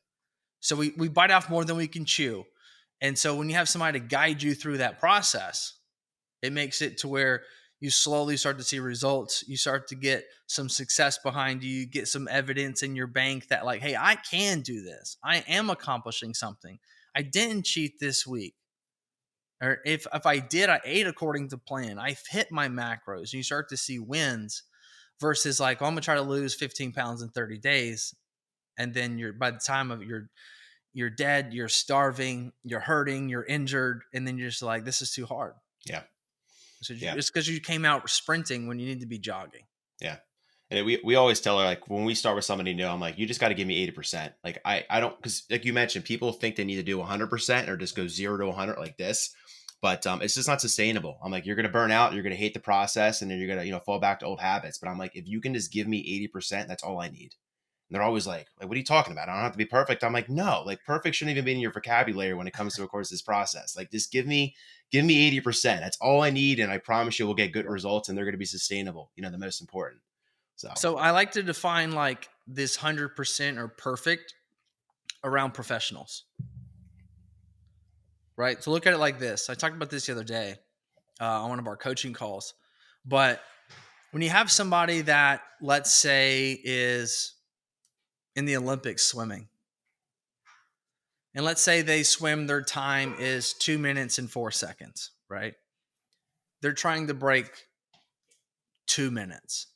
So we bite off more than we can chew. And so when you have somebody to guide you through that process, it makes it to where you slowly start to see results. You start to get some success behind you. You get some evidence in your bank that like, hey, I can do this. I am accomplishing something. I didn't cheat this week. Or if I did, I ate according to plan. I hit my macros. And you start to see wins versus like, oh, I'm going to try to lose 15 pounds in 30 days. And then by the time of you're dead, you're starving, you're hurting, you're injured. And then you're just like, this is too hard.
Yeah.
So it's because you came out sprinting when you need to be jogging.
Yeah. And we always tell her, like, when we start with somebody new, I'm like, you just got to give me 80%. Like, I don't, because like you mentioned, people think they need to do 100% or just go 0 to 100 like this. But it's just not sustainable. I'm like, you're going to burn out. You're going to hate the process. And then you're going to, fall back to old habits. But I'm like, if you can just give me 80%, that's all I need. And they're always like, what are you talking about? I don't have to be perfect. I'm like, no, like perfect shouldn't even be in your vocabulary when it comes to, of course, this process. Like, just give me 80%. That's all I need. And I promise you we'll get good results and they're going to be sustainable. The most important. So
I like to define like this 100% or perfect around professionals. Right. So look at it like this. I talked about this the other day on one of our coaching calls. But when you have somebody that, let's say, is in the Olympics swimming, and let's say they swim, their time is 2 minutes and 4 seconds, right? They're trying to break 2 minutes.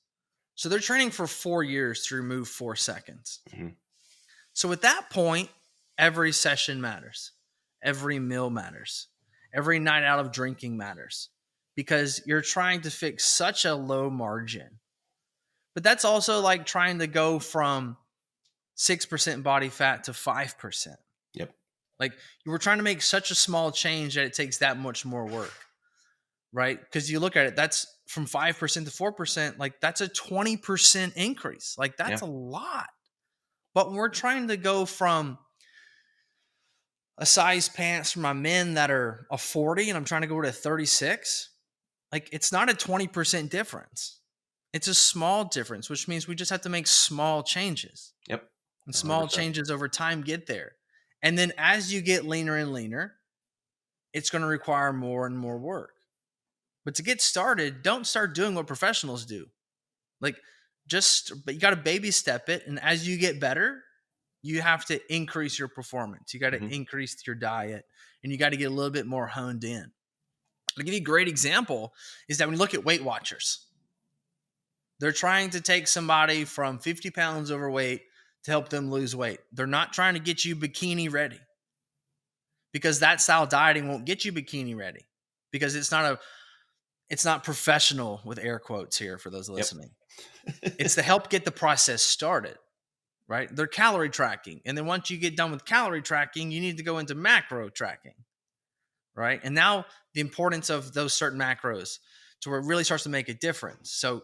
So they're training for 4 years to remove 4 seconds.
Mm-hmm.
So at that point, every session matters. Every meal matters. Every night out of drinking matters, because you're trying to fix such a low margin. But that's also like trying to go from 6% body fat to 5%.
Yep.
Like you were trying to make such a small change that it takes that much more work, right? Because you look at it, that's from 5% to 4%. Like that's a 20% increase. Like that's a lot. But when we're trying to go from a size pants for my men that are a 40 and I'm trying to go to a 36, like it's not a 20% difference. It's a small difference, which means we just have to make small changes.
Yep.
And small
100%.
changes over time get there. And then as you get leaner and leaner, it's going to require more and more work. But to get started, don't start doing what professionals do. But you got to baby step it. And as you get better, you have to increase your performance. You got to increase your diet, and you got to get a little bit more honed in. I'll give you a great example is that when you look at Weight Watchers, they're trying to take somebody from 50 pounds overweight to help them lose weight. They're not trying to get you bikini ready, because that style dieting won't get you bikini ready, because it's not professional, with air quotes here for those listening. It's to help get the process started, right? They're calorie tracking. And then once you get done with calorie tracking, you need to go into macro tracking, right? And now the importance of those certain macros to where it really starts to make a difference. So,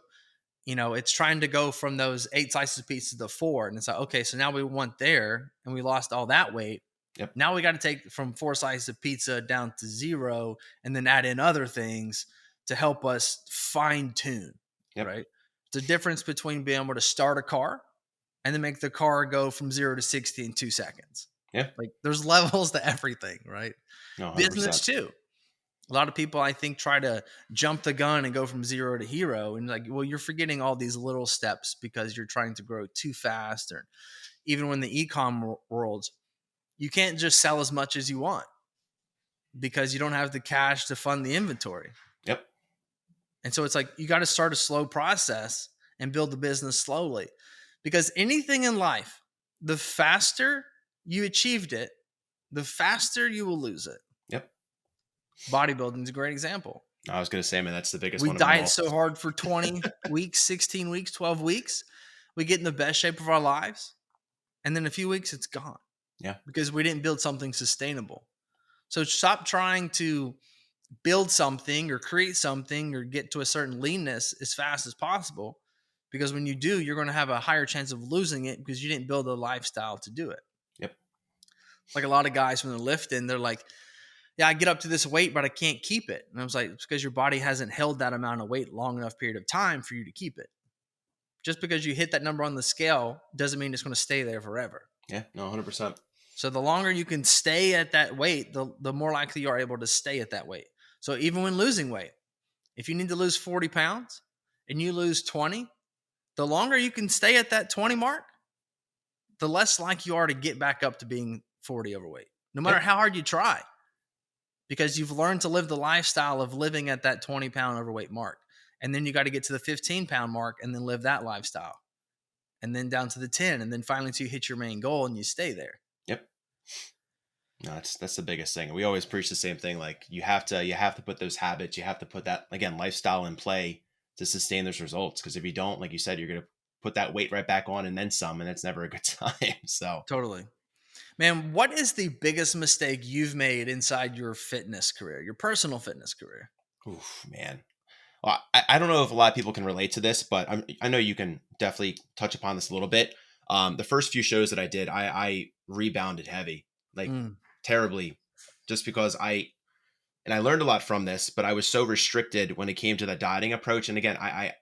it's trying to go from those 8 slices of pizza to 4. And it's like, okay, so now we went there and we lost all that weight.
Yep.
Now we got to take from 4 slices of pizza down to 0 and then add in other things to help us fine tune, right? The difference between being able to start a car and then make the car go from 0 to 60 in 2 seconds.
Yeah.
Like there's levels to everything, right?
No, 100%.
Business too. A lot of people, I think, try to jump the gun and go from 0 to hero. And like, well, you're forgetting all these little steps because you're trying to grow too fast. Or even when the e-com world, you can't just sell as much as you want because you don't have the cash to fund the inventory.
Yep.
And so it's like, you got to start a slow process and build the business slowly, because anything in life, the faster you achieved it, the faster you will lose it.
Yep.
Bodybuilding is a great example.
I was going to say, man, that's the biggest
we
one.
We diet so hard for 20 weeks, 16 weeks, 12 weeks. We get in the best shape of our lives. And then in a few weeks, it's gone.
Yeah.
Because we didn't build something sustainable. So stop trying to build something or create something or get to a certain leanness as fast as possible. Because when you do, you're going to have a higher chance of losing it because you didn't build a lifestyle to do it.
Yep.
Like a lot of guys when they're lifting, they're like, yeah, I get up to this weight, but I can't keep it. And I was like, it's because your body hasn't held that amount of weight long enough period of time for you to keep it. Just because you hit that number on the scale doesn't mean it's going to stay there forever.
Yeah, no, 100%.
So the longer you can stay at that weight, the more likely you are able to stay at that weight. So even when losing weight, if you need to lose 40 pounds and you lose 20, the longer you can stay at that 20 mark, the less likely you are to get back up to being 40 overweight, no matter how hard you try, because you've learned to live the lifestyle of living at that 20-pound overweight mark. And then you got to get to the 15-pound mark and then live that lifestyle, and then down to the 10, and then finally until you hit your main goal and you stay there.
Yep. No, that's the biggest thing. We always preach the same thing. Like you have to put those habits, you have to put that, again, lifestyle in play to sustain those results. Because if you don't, like you said, you're going to put that weight right back on and then some, and it's never a good time. So
totally. Man, what is the biggest mistake you've made inside your fitness career, your personal fitness career?
Oof, man. Well, I don't know if a lot of people can relate to this, but I know you can definitely touch upon this a little bit. The first few shows that I did, I rebounded heavy, like terribly, just because I learned a lot from this, but I was so restricted when it came to the dieting approach. And again, I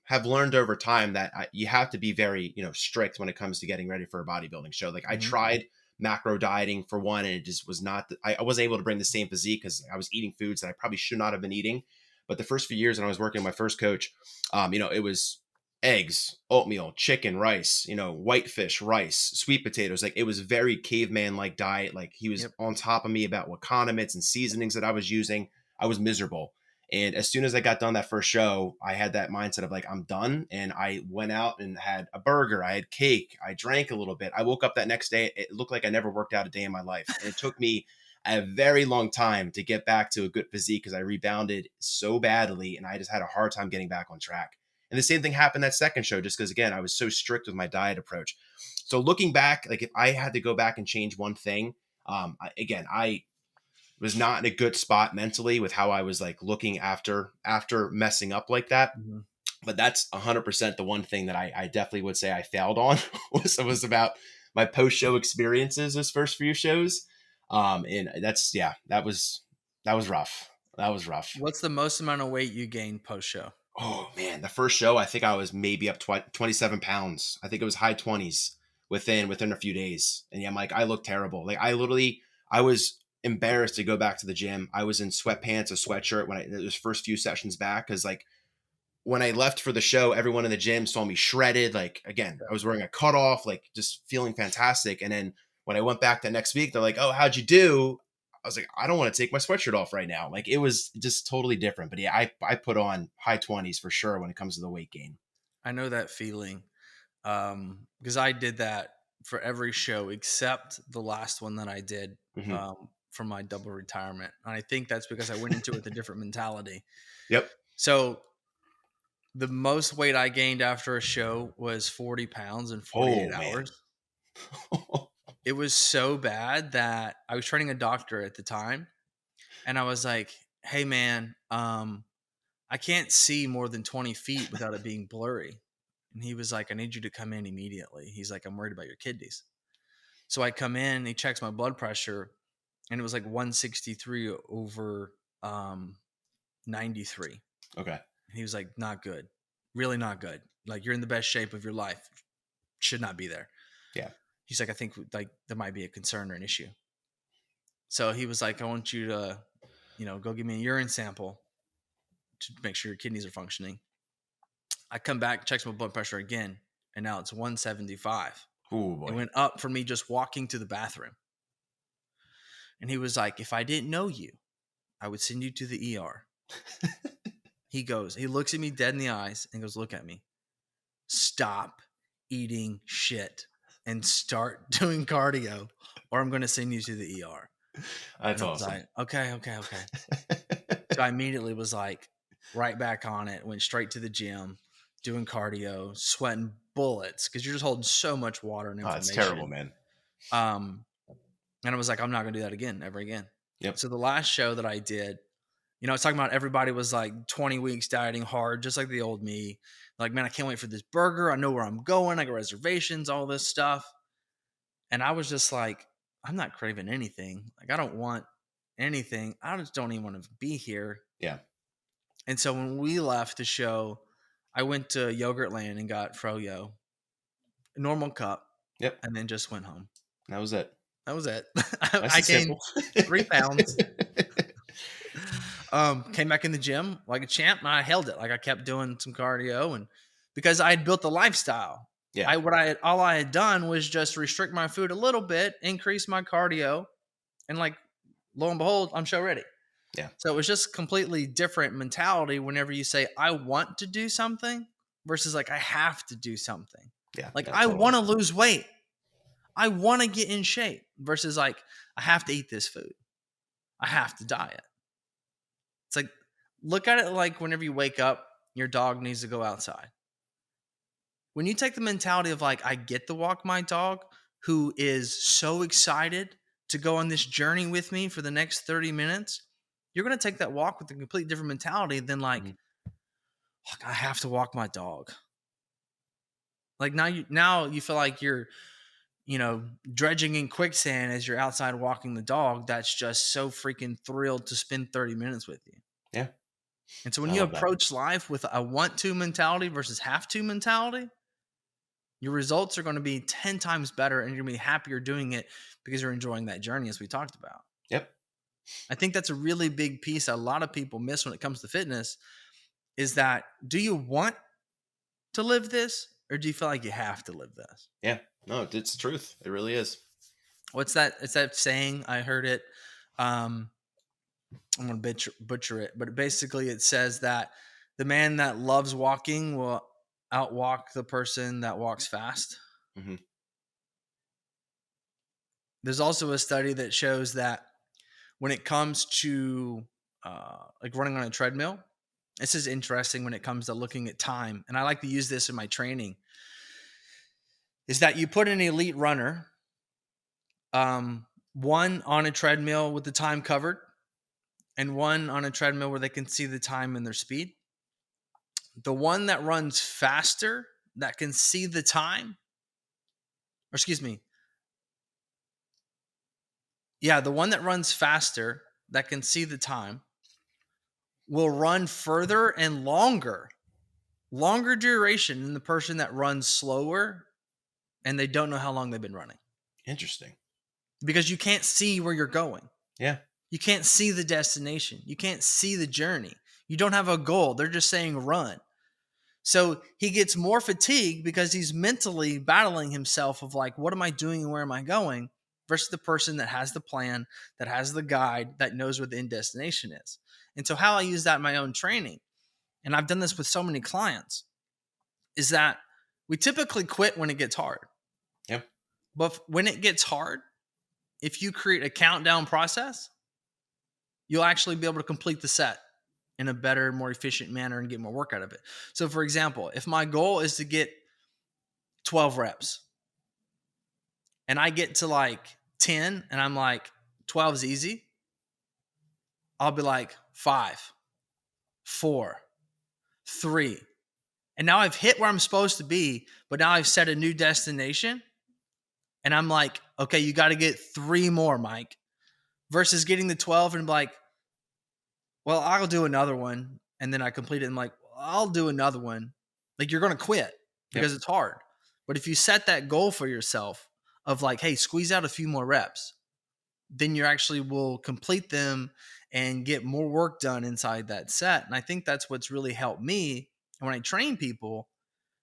have learned over time that you have to be very, strict when it comes to getting ready for a bodybuilding show. Like I tried macro dieting for one, and it just was not, I wasn't able to bring the same physique because I was eating foods that I probably should not have been eating. But the first few years when I was working with my first coach, it was eggs, oatmeal, chicken, rice, white fish, rice, sweet potatoes. Like it was very caveman-like diet. Like he was on top of me about what condiments and seasonings that I was using. I was miserable. And as soon as I got done that first show, I had that mindset of like, I'm done. And I went out and had a burger. I had cake. I drank a little bit. I woke up that next day. It looked like I never worked out a day in my life. And it took me a very long time to get back to a good physique because I rebounded so badly and I just had a hard time getting back on track. And the same thing happened that second show, just because, again, I was so strict with my diet approach. So looking back, like if I had to go back and change one thing, I was not in a good spot mentally with how I was like looking after messing up like that. Mm-hmm. But that's 100% the one thing that I definitely would say I failed on was about my post-show experiences, those first few shows. And that was rough. That was rough.
What's the most amount of weight you gained post show?
Oh man, the first show I think I was maybe up 27 pounds. I think it was high 20s within a few days. And yeah, Mike, I looked terrible. Like I was embarrassed to go back to the gym. I was in sweatpants, a sweatshirt when those first few sessions back, because like when I left for the show, everyone in the gym saw me shredded. Like again, I was wearing a cutoff, like just feeling fantastic. And then when I went back the next week, they're like, "Oh, how'd you do?" I was like, "I don't want to take my sweatshirt off right now." Like it was just totally different. But yeah, I put on high 20s for sure when it comes to the weight gain.
I know that feeling because I did that for every show except the last one that I did
Hmm.
for my double retirement. And I think that's because I went into it with a different mentality.
Yep.
So the most weight I gained after a show was 40 pounds in 48
Oh man.
hours. It was so bad that I was training a doctor at the time. And I was like, hey, man, I can't see more than 20 feet without it being blurry. And he was like, I need you to come in immediately. He's like, I'm worried about your kidneys. So I come in, he checks my blood pressure, and it was like 163 over 93.
Okay.
And he was like, not good. Really not good. Like, you're in the best shape of your life. Should not be there.
Yeah.
He's like, I think like there might be a concern or an issue. So he was like, I want you to, go give me a urine sample to make sure your kidneys are functioning. I come back, checks my blood pressure again, and now it's 175.
Oh boy.
It went up for me just walking to the bathroom. And he was like, if I didn't know you, I would send you to the ER. He looks at me dead in the eyes and goes, look at me. Stop eating shit and start doing cardio, or I'm going to send you to the ER.
That's
and I was
awesome.
like, okay. So I immediately was like right back on it, went straight to the gym, doing cardio, sweating bullets because you're just holding so much water and
Oh,
inflammation.
it's terrible, man.
And I was like, I'm not going to do that again, ever again.
Yep.
So the last show that I did, I was talking about everybody was like 20 weeks dieting hard, just like the old me. Like, man, I can't wait for this burger. I know where I'm going. I got reservations, all this stuff. And I was just like, I'm not craving anything. Like, I don't want anything. I just don't even want to be here.
Yeah.
And so when we left the show, I went to Yogurtland and got Froyo, a normal cup,
Yep.
and then just went home.
That was it.
That was it.
Nice
I
and
gained
simple.
3 pounds. Came back in the gym like a champ, and I held it. Like I kept doing some cardio, and because I had built the lifestyle,
Yeah.
all I had done was just restrict my food a little bit, increase my cardio, and like lo and behold, I'm show ready.
Yeah.
So it was just completely different mentality whenever you say I want to do something versus like I have to do something.
Yeah.
Like
yeah,
I
totally.
want to lose weight. I want to get in shape versus like I have to eat this food. I have to diet. It's like, look at it like whenever you wake up, your dog needs to go outside. When you take the mentality of like, I get to walk my dog who is so excited to go on this journey with me for the next 30 minutes, you're going to take that walk with a completely different mentality than like, I have to walk my dog. Like now you feel like you're, dredging in quicksand as you're outside walking the dog. That's just so freaking thrilled to spend 30 minutes with you.
Yeah.
And so when
I
you
love that.
approach life with a want to mentality versus have to mentality, your results are going to be 10 times better and you're going to be happier doing it because you're enjoying that journey as we talked about.
Yep.
I think that's a really big piece a lot of people miss when it comes to fitness is that do you want to live this or do you feel like you have to live this?
Yeah. No, it's the truth. It really is.
What's that? It's that saying. I heard it. I'm going to butcher it, but basically it says that the man that loves walking will outwalk the person that walks fast.
Mm-hmm.
There's also a study that shows that when it comes to like running on a treadmill, this is interesting when it comes to looking at time. And I like to use this in my training is that you put an elite runner, one on a treadmill with the time covered and one on a treadmill where they can see the time and their speed. The one that runs faster that can see the time, or excuse me, Yeah, the one that runs faster, that can see the time, will run further and longer duration than the person that runs slower and they don't know how long they've been running.
Interesting.
Because you can't see where you're going.
Yeah.
You can't see the destination. You can't see the journey. You don't have a goal. They're just saying run. So he gets more fatigued because he's mentally battling himself of like, what am I doing and where am I going? Versus the person that has the plan, that has the guide, that knows where the end destination is. And so how I use that in my own training, and I've done this with so many clients, is that we typically quit when it gets hard.
Yeah.
But when it gets hard, if you create a countdown process, you'll actually be able to complete the set in a better, more efficient manner and get more work out of it. So for example, if my goal is to get 12 reps and I get to like 10 and I'm like, 12 is easy, I'll be like 5, 4, 3. And now I've hit where I'm supposed to be, but now I've set a new destination. And I'm like, okay, you got to get 3 more, Mike, versus getting the 12 and be like, well, I'll do another one. And then I complete it and I'm like, well, I'll do another one. Like you're going to quit because it's hard. But if you set that goal for yourself of like, hey, squeeze out a few more reps, then you actually will complete them and get more work done inside that set. And I think that's what's really helped me. And when I train people,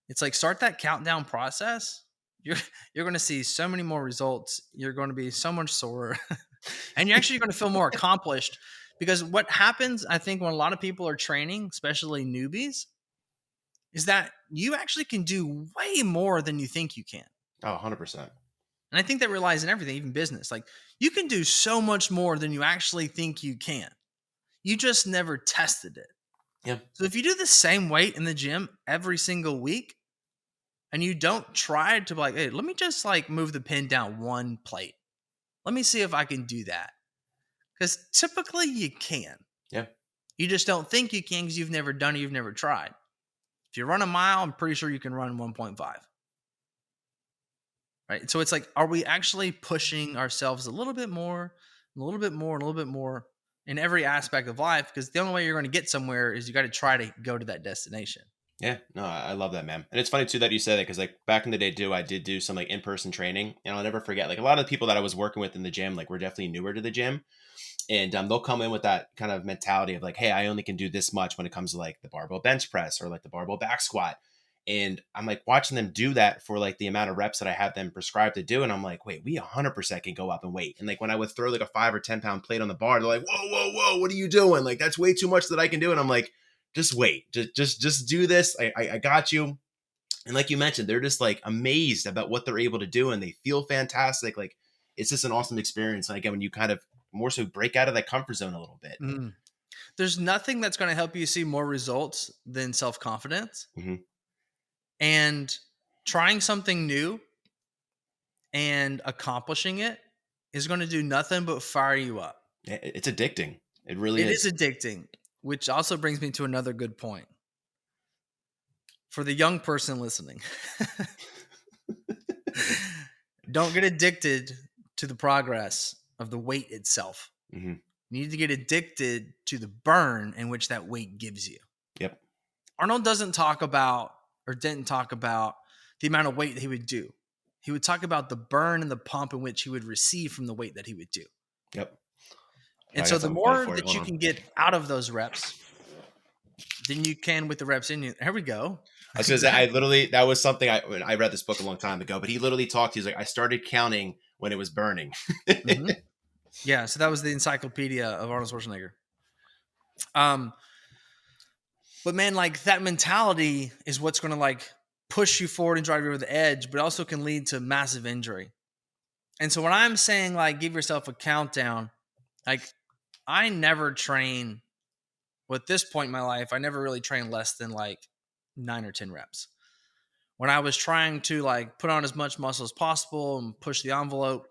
it's like start that countdown process. You're going to see so many more results. You're going to be so much sore, and you're actually going to feel more accomplished. Because what happens, I think, when a lot of people are training, especially newbies, is that you actually can do way more than you think you can.
Oh, 100%.
And I think that relies in everything, even business. Like you can do so much more than you actually think you can. You just never tested it.
Yeah.
So if you do the same weight in the gym every single week and you don't try to be like, hey, let me just like move the pin down 1 plate. Let me see if I can do that. Because typically you can.
Yeah.
You just don't think you can because you've never done it. You've never tried. If you run a mile, I'm pretty sure you can run 1.5. Right. So it's like, are we actually pushing ourselves a little bit more, a little bit more, and a little bit more in every aspect of life? Because the only way you're going to get somewhere is you got to try to go to that destination.
Yeah, no, I love that, man. And it's funny too that you said that because like back in the day too, I did do some like in-person training, and I'll never forget like a lot of the people that I was working with in the gym, like were definitely newer to the gym, and they'll come in with that kind of mentality of like, hey, I only can do this much when it comes to like the barbell bench press or like the barbell back squat. And I'm like watching them do that for like the amount of reps that I have them prescribed to do. And I'm like, wait, we 100% can go up and weight. And like when I would throw like a 5 or 10 pound plate on the bar, they're like, whoa, what are you doing? Like, that's way too much that I can do. And I'm like, just wait, just do this. I got you. And like you mentioned, they're just like amazed about what they're able to do and they feel fantastic. Like it's just an awesome experience. And again, when you kind of more so break out of that comfort zone a little bit.
Mm. There's nothing that's going to help you see more results than self-confidence.
Mm-hmm.
And trying something new and accomplishing it is going to do nothing but fire you up.
It's addicting. It really is.
It is addicting, which also brings me to another good point. For the young person listening, don't get addicted to the progress of the weight itself.
Mm-hmm.
You need to get addicted to the burn in which that weight gives you.
Yep.
Arnold didn't talk about the amount of weight that he would do. He would talk about the burn and the pump in which he would receive from the weight that he would do.
Yep.
And so the more that you can get out of those reps, than you can with the reps in you. There we go.
I was going to say, that was something I read this book a long time ago, but he literally talked. He's like, I started counting when it was burning.
Mm-hmm. Yeah. So that was the encyclopedia of Arnold Schwarzenegger. But man, like that mentality is what's going to like push you forward and drive you over the edge, but also can lead to massive injury. And so when I'm saying like, give yourself a countdown, like I never train. Well, at this point in my life, I never really trained less than like 9 or 10 reps. When I was trying to like put on as much muscle as possible and push the envelope,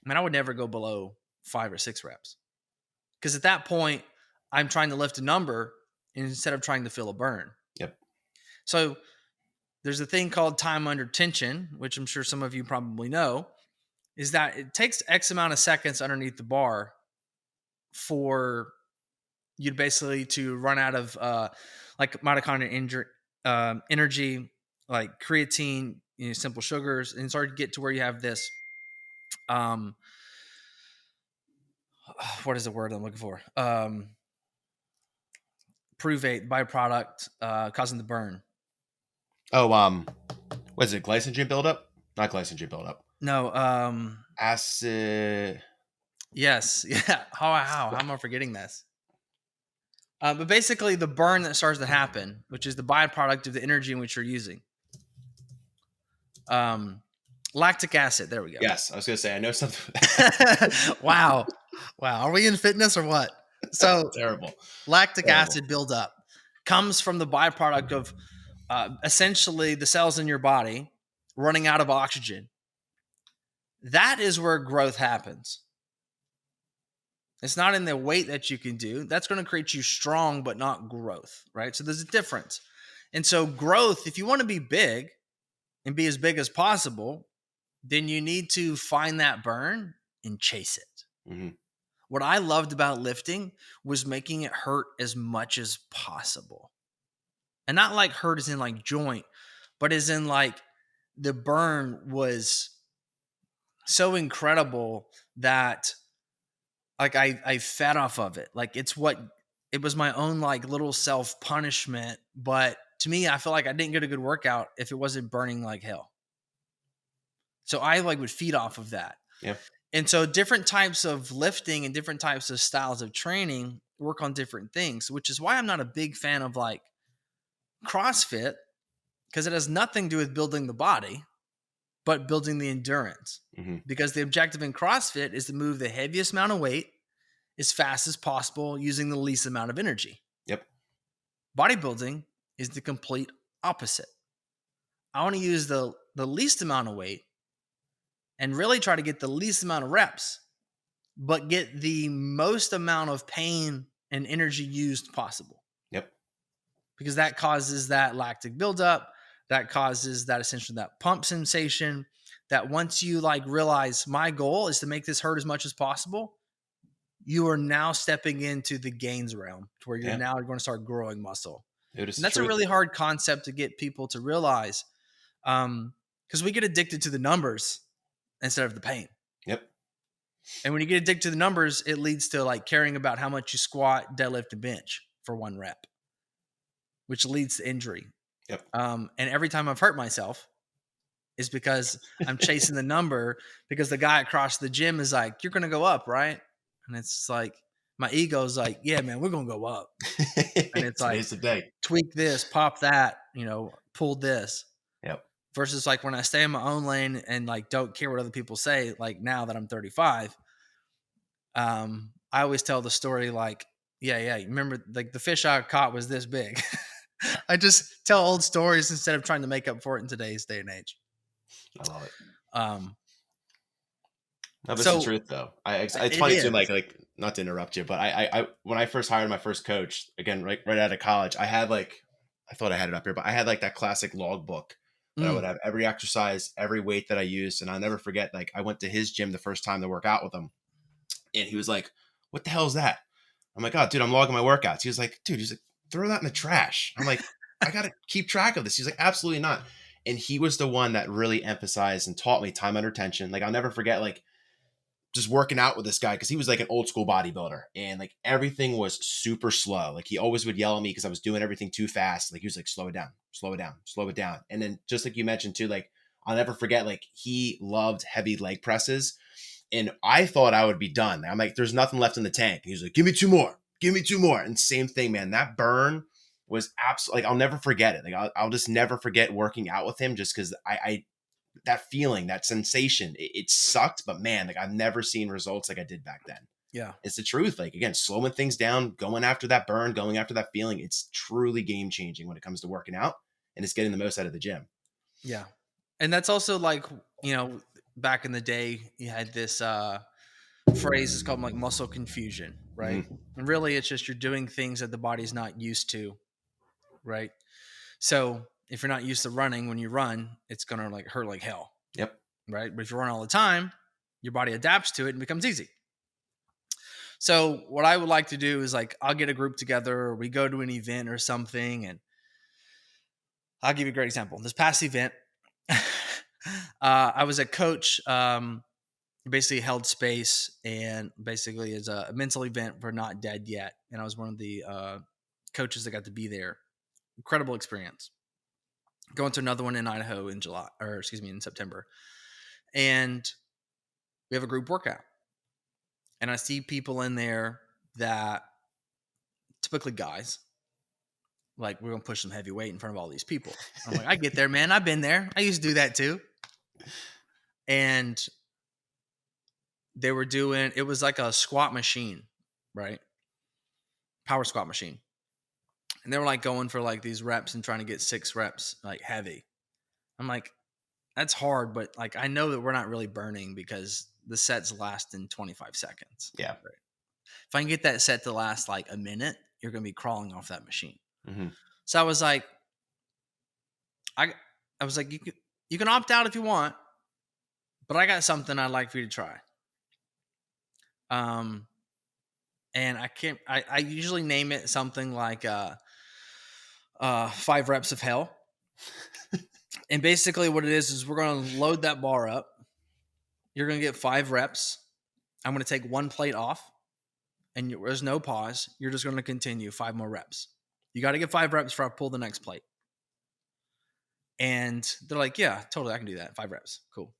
I would never go below 5 or 6 reps. Because at that point, I'm trying to lift a number instead of trying to feel a burn.
Yep.
So there's a thing called time under tension, which I'm sure some of you probably know. is that it takes X amount of seconds underneath the bar for you basically to run out of like mitochondrial energy, like creatine, simple sugars, and start to get to where you have this. What is the word I'm looking for? Pruvate byproduct causing the burn.
Oh, what is it? Glycogen buildup? Not glycogen buildup.
No.
Acid.
Yes. Yeah. How am I forgetting this? But basically, the burn that starts to happen, which is the byproduct of the energy in which you're using. Lactic acid. There we go.
Yes, I was gonna say I know something.
Wow. Are we in fitness or what? So
Terrible.
lactic acid buildup comes from the byproduct of essentially the cells in your body running out of oxygen. That is where growth happens. It's not in the weight that you can do. That's going to create you strong, but not growth, right? So there's a difference. And so growth, if you want to be big and be as big as possible, then you need to find that burn and chase it.
Mm-hmm.
What I loved about lifting was making it hurt as much as possible. And not like hurt as in like joint, but as in like the burn was so incredible that like I fed off of it. Like it was my own like little self punishment. But to me, I feel like I didn't get a good workout if it wasn't burning like hell. So I like would feed off of that.
Yeah.
And so different types of lifting and different types of styles of training work on different things, which is why I'm not a big fan of like CrossFit, because it has nothing to do with building the body, but building the endurance.
Mm-hmm.
Because the objective in CrossFit is to move the heaviest amount of weight as fast as possible using the least amount of energy.
Yep.
Bodybuilding is the complete opposite. I want to use the least amount of weight and really try to get the least amount of reps, but get the most amount of pain and energy used possible.
Yep.
Because that causes that lactic buildup, that causes that essentially that pump sensation, that once you like realize my goal is to make this hurt as much as possible, you are now stepping into the gains realm to where you're now going to start growing muscle. And that's a really hard concept to get people to realize, because we get addicted to the numbers instead of the pain.
Yep.
And when you get addicted to the numbers, it leads to like caring about how much you squat, deadlift, and bench for one rep, which leads to injury.
Yep.
And every time I've hurt myself is because I'm chasing the number, because the guy across the gym is like, you're going to go up, right? And it's like, my ego's like, yeah, man, we're going to go up. And it's like, tweak this, pop that, pull this.
Yep.
Versus like when I stay in my own lane and like don't care what other people say, like now that I'm 35, I always tell the story like, yeah, remember like the fish I caught was this big. I just tell old stories instead of trying to make up for it in today's day and age.
I love it.
No,
but it's the truth though. It's funny too, like not to interrupt you, but I when I first hired my first coach, again, right out of college, I had like, I thought I had it up here, but I had like that classic log book that I would have every exercise, every weight that I used. And I'll never forget, like I went to his gym the first time to work out with him. And he was like, what the hell is that? I'm like, oh, dude, I'm logging my workouts. He was like, throw that in the trash. I'm like, I got to keep track of this. He's like, absolutely not. And he was the one that really emphasized and taught me time under tension. Like I'll never forget, like just working out with this guy, because he was like an old school bodybuilder, and like everything was super slow. Like he always would yell at me because I was doing everything too fast. Like he was like, slow it down, slow it down, slow it down. And then just like you mentioned too, like I'll never forget, like he loved heavy leg presses, and I thought I would be done. I'm like, there's nothing left in the tank. He was like, give me two more. And same thing, man, that burn was absolutely, like, I'll never forget it. Like I'll just never forget working out with him, just because I that feeling, that sensation, it sucked, but man, like I've never seen results like I did back then.
Yeah.
It's the truth. Like, again, slowing things down, going after that burn, going after that feeling. It's truly game changing when it comes to working out, and it's getting the most out of the gym.
Yeah. And that's also like, back in the day, you had this phrase, it's called like muscle confusion, right? Mm-hmm. And really it's just, you're doing things that the body's not used to, right? So if you're not used to running, when you run, it's going to like hurt like hell.
Yep.
Right. But if you run all the time, your body adapts to it and becomes easy. So what I would like to do is like, I'll get a group together, or we go to an event or something. And I'll give you a great example. This past event, I was a coach, basically held space, and basically is a mental event for Not Dead Yet. And I was one of the coaches that got to be there. Incredible experience. Going to another one in Idaho in in September. And we have a group workout. And I see people in there that typically guys, like, we're going to push some heavy weight in front of all these people. I'm like, I get there, man. I've been there. I used to do that too. And they were doing, it was like a squat machine, right? Power squat machine. And they were like going for like these reps and trying to get 6 reps, like heavy. I'm like, that's hard, but like, I know that we're not really burning because the sets last in 25 seconds.
Yeah.
Right? If I can get that set to last like a minute, you're going to be crawling off that machine.
Mm-hmm.
So I was like, you can opt out if you want, but I got something I'd like for you to try. And I usually name it something like 5 reps of hell. And basically what it is we're going to load that bar up. You're going to get 5 reps. I'm going to take 1 plate off, and there's no pause. You're just going to continue 5 more reps. You got to get 5 reps before I pull the next plate. And they're like, yeah, totally, I can do that. 5 reps. Cool.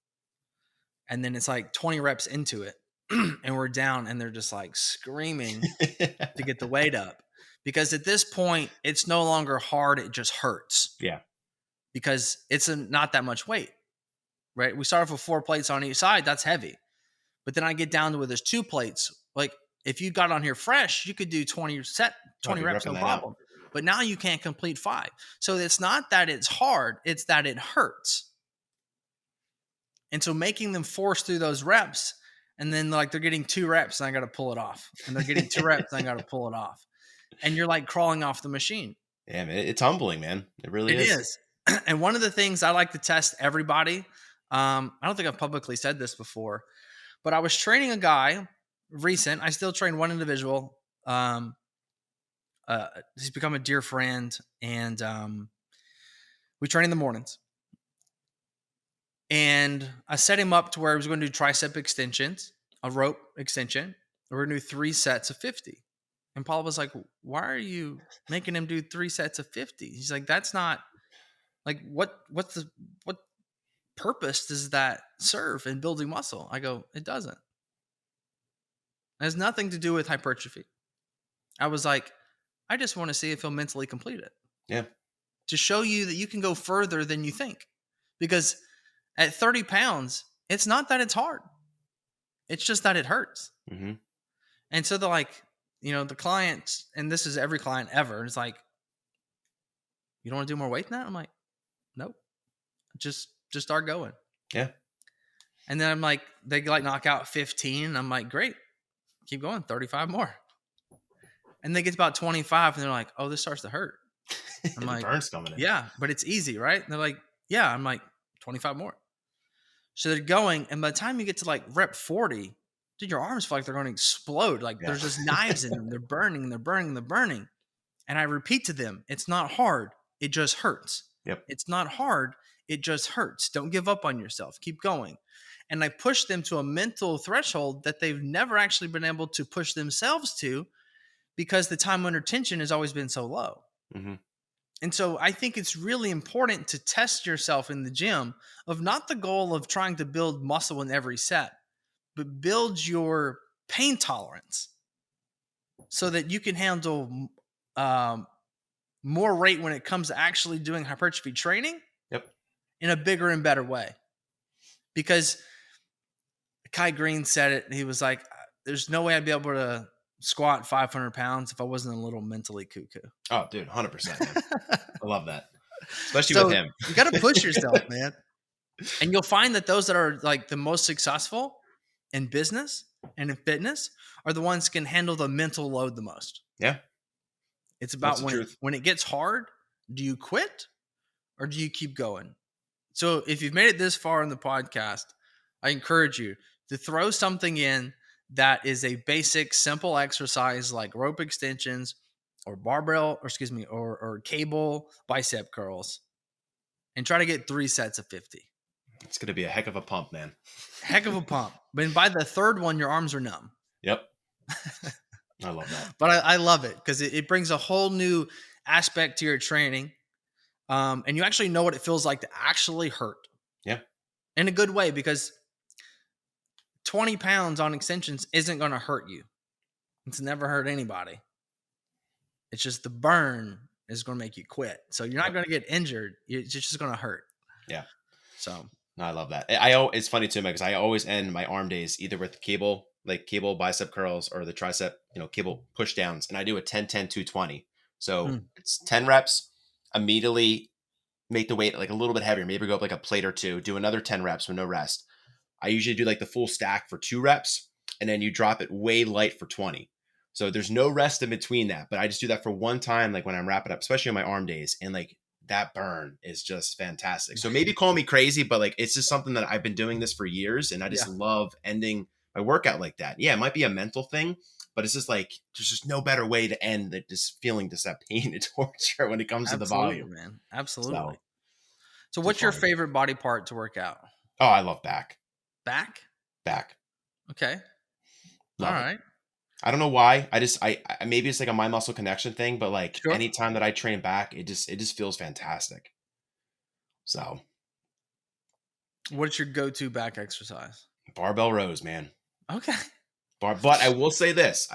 And then it's like 20 reps into it, and we're down, and they're just like screaming to get the weight up. Because at this point, it's no longer hard. It just hurts.
Yeah.
Because it's not that much weight, right? We start off with 4 plates on each side. That's heavy. But then I get down to where there's 2 plates. Like, if you got on here fresh, you could do 20 reps, no problem. But now you can't complete 5. So it's not that it's hard, it's that it hurts. And so making them force through those reps, and then like they're getting 2 reps and I got to pull it off. And they're getting 2 reps and I got to pull it off. And you're like crawling off the machine.
Yeah, man, it's humbling, man. It really is.
It is. And one of the things I like to test everybody, I don't think I've publicly said this before, but I was training a guy recent. I still train one individual. He's become a dear friend, and we train in the mornings. And I set him up to where he was going to do tricep extensions, a rope extension. We're going to do 3 sets of 50. And Paul was like, why are you making him do 3 sets of 50? He's like, that's not like, what purpose does that serve in building muscle? I go, it doesn't. It has nothing to do with hypertrophy. I was like, I just want to see if he'll mentally complete it.
Yeah.
To show you that you can go further than you think. Because at 30 pounds, it's not that it's hard. It's just that it hurts.
Mm-hmm.
And so they're like, the clients, and this is every client ever, it's like, you don't want to do more weight than that? I'm like, nope. Just start going.
Yeah.
And then I'm like, they like knock out 15. And I'm like, great. Keep going. 35 more. And they get to about 25 and they're like, oh, this starts to hurt. I'm like,
burn's coming in.
Yeah, but it's easy, right? And they're like, yeah. I'm like, 25 more. So they're going. And by the time you get to like rep 40, dude, your arms feel like they're going to explode. Like there's just knives in them. They're burning. And I repeat to them, it's not hard. It just hurts.
Yep.
It's not hard. It just hurts. Don't give up on yourself. Keep going. And I push them to a mental threshold that they've never actually been able to push themselves to, because the time under tension has always been so low.
Mm-hmm.
And so I think it's really important to test yourself in the gym of not the goal of trying to build muscle in every set, but build your pain tolerance so that you can handle more rate when it comes to actually doing hypertrophy training.
Yep.
In a bigger and better way. Because Kai Green said it. He was like, there's no way I'd be able to squat 500 pounds if I wasn't a little mentally cuckoo.
Oh, dude, 100%. Man. I love that. Especially with him.
You got to push yourself, man. And you'll find that those that are like the most successful in business and in fitness are the ones who can handle the mental load the most.
Yeah.
It's about when it gets hard, do you quit or do you keep going? So if you've made it this far in the podcast, I encourage you to throw something in that is a basic, simple exercise like rope extensions or barbell, or excuse me, or cable bicep curls, and try to get 3 sets of 50.
It's going to be a heck of a pump, man.
Heck of a pump. But by the third one, your arms are numb.
Yep. I love that.
But I love it because it brings a whole new aspect to your training. And you actually know what it feels like to actually hurt.
Yeah.
In a good way, because 20 pounds on extensions isn't going to hurt you. It's never hurt anybody. It's just the burn is going to make you quit. So you're not going to get injured. It's just going to hurt.
Yeah.
So
no, I love that. It's funny too, because I always end my arm days either with cable bicep curls or the tricep, cable push downs. And I do a 10-10-2-20. So it's 10 reps, immediately make the weight like a little bit heavier, maybe go up like a plate or two, do another 10 reps with no rest. I usually do like the full stack for 2 reps, and then you drop it way light for 20. So there's no rest in between that, but I just do that for one time, like when I'm wrapping up, especially on my arm days, and like that burn is just fantastic. So maybe call me crazy, but like it's just something that I've been doing this for years, and I just love ending my workout like that. Yeah, it might be a mental thing, but it's just like there's just no better way to end than just feeling this pain and torture when it comes to the volume,
man. Absolutely. So
it's
what's your
fun.
favorite body part to work out?
Oh, I love back.
Back. Okay.
Love
All
it.
right.
I don't know why. I maybe it's like a mind muscle connection thing, but like anytime that I train back, it just feels fantastic. So,
what's your go-to back exercise?
Barbell rows, man.
Okay.
But I will say this.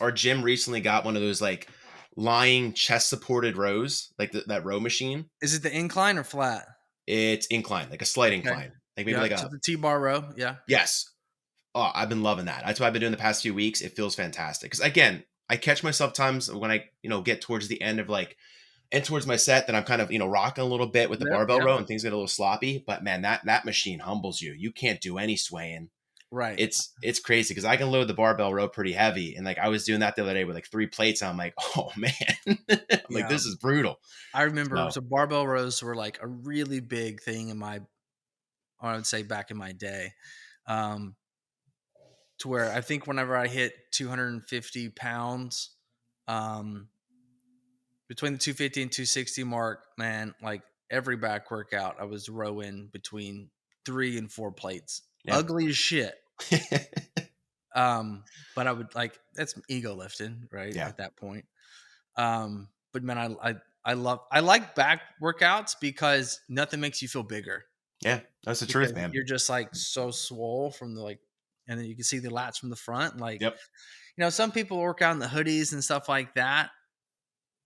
Our gym recently got one of those like lying chest supported rows, like that row machine.
Is it the incline or flat?
It's incline, like a slight incline. Like maybe like
the T-bar row. Yeah.
Yes. Oh, I've been loving that. That's what I've been doing the past few weeks. It feels fantastic. Because again, I catch myself times when I, get towards the end of and towards my set that I'm kind of, rocking a little bit with the barbell row and things get a little sloppy. But man, that machine humbles you. You can't do any swaying.
Right.
It's crazy because I can load the barbell row pretty heavy. And like I was doing that the other day with like 3 plates. And I'm like, oh man, like this is brutal.
I remember so barbell rows were like a really big thing I would say back in my day. To where I think whenever I hit 250 pounds, between the 250 and 260 mark, man, like every back workout, I was rowing between 3 and 4 plates. Yeah. Ugly as shit. But I would that's ego lifting, right? Yeah. At that point. But man, I like back workouts because nothing makes you feel bigger.
Yeah, that's the truth, man.
You're just like so swole from the and then you can see the lats from the front. Some people work out in the hoodies and stuff like that.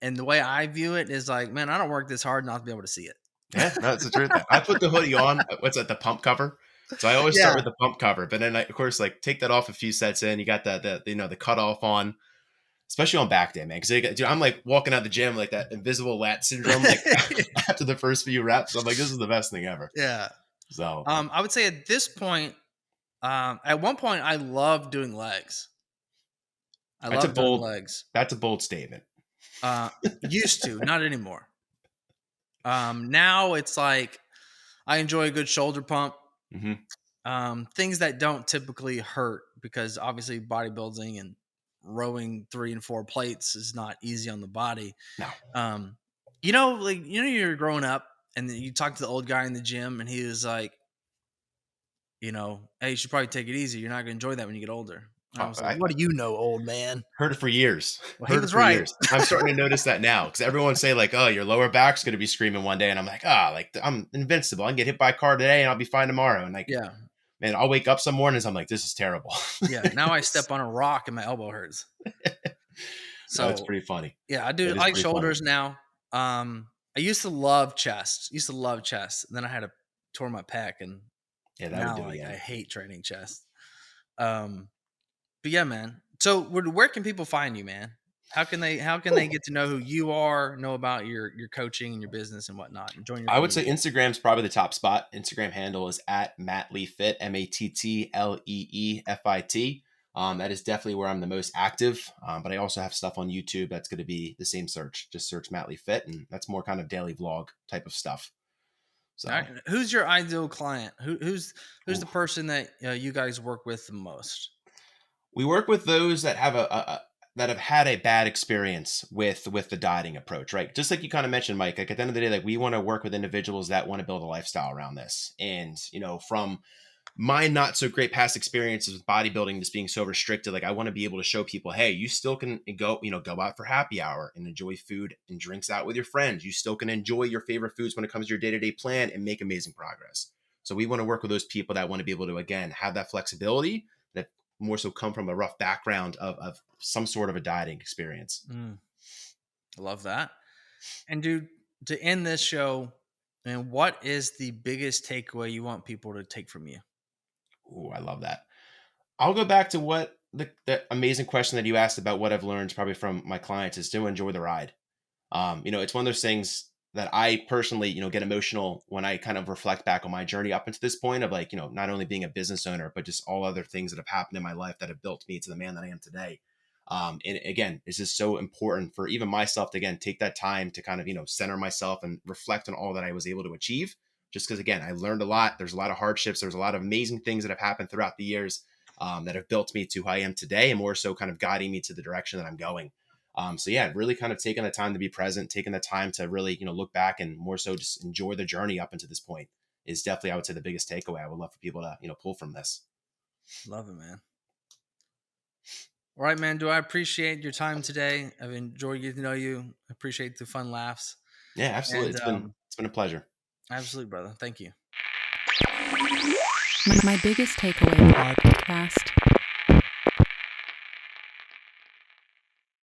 And the way I view it is like, man, I don't work this hard not to be able to see it.
Yeah, that's the truth. I put the hoodie on. What's that? The pump cover. So I always start with the pump cover, but then I, of course, take that off a few sets in. You got the cutoff on, especially on back day, man. Because I'm like walking out the gym like that invisible lat syndrome, like after the first few reps. I'm like, this is the best thing ever.
Yeah.
So
I would say at this point, at one point, I love doing legs. I love doing legs.
That's a bold statement.
Used to, not anymore. Now it's like I enjoy a good shoulder pump. Mm-hmm. Things that don't typically hurt because obviously bodybuilding and rowing 3 and 4 plates is not easy on the body.
No.
You're growing up and then you talk to the old guy in the gym and he was like, hey, you should probably take it easy. You're not going to enjoy that when you get older. I was like, what do you know, old man?
Heard it for years.
Well, he was right.
Years. I'm starting to notice that now because everyone say like, oh, your lower back's going to be screaming one day. And I'm like, I'm invincible. I can get hit by a car today and I'll be fine tomorrow. And man, I'll wake up some mornings. I'm like, this is terrible.
Yeah. Now I step on a rock and my elbow hurts.
So it's pretty funny.
Yeah. I do like shoulders now. I used to love chest. And then I had to tore my pec and now I hate training chest. But yeah, man. So where can people find you, man? How can they get to know who you are, know about your coaching and your business and whatnot, and join your community?
I would say Instagram's probably the top spot. Instagram handle is at MattLeeFit, MattLeeFit. That is definitely where I'm the most active. But I also have stuff on YouTube that's going to be the same search. Just search Matt Lee Fit, and that's more kind of daily vlog type of stuff.
All
So
right. Who's your ideal client? Who's
ooh.
the person that you guys work with the most?
We work with those that have that have had a bad experience with the dieting approach, right? Just like you kind of mentioned, Mike. Like at the end of the day, like we want to work with individuals that want to build a lifestyle around this, and from my not so great past experiences with bodybuilding, just being so restricted, like I want to be able to show people, hey, you still can go out for happy hour and enjoy food and drinks out with your friends. You still can enjoy your favorite foods when it comes to your day-to-day plan and make amazing progress. So we want to work with those people that want to be able to, again, have that flexibility that more so come from a rough background of some sort of a dieting experience.
Mm, I love that. And dude, to end this show, and what is the biggest takeaway you want people to take from you?
Ooh, I love that. I'll go back to what the amazing question that you asked about what I've learned probably from my clients is to enjoy the ride. It's one of those things that I personally, get emotional when I kind of reflect back on my journey up until this point of like, not only being a business owner, but just all other things that have happened in my life that have built me to the man that I am today. And again, it's just so important for even myself to, again, take that time to kind of, center myself and reflect on all that I was able to achieve. Just because, again, I learned a lot. There's a lot of hardships. There's a lot of amazing things that have happened throughout the years that have built me to who I am today and more so kind of guiding me to the direction that I'm going. So yeah, really kind of taking the time to be present, taking the time to really, look back and more so just enjoy the journey up until this point is definitely, I would say, the biggest takeaway I would love for people to, pull from this.
Love it, man. All right, man. Do I appreciate your time today? I've enjoyed getting to know you. I appreciate the fun laughs.
Yeah, absolutely.
And
It's been a pleasure.
absolutely, brother. Thank you.
My biggest takeaway podcast.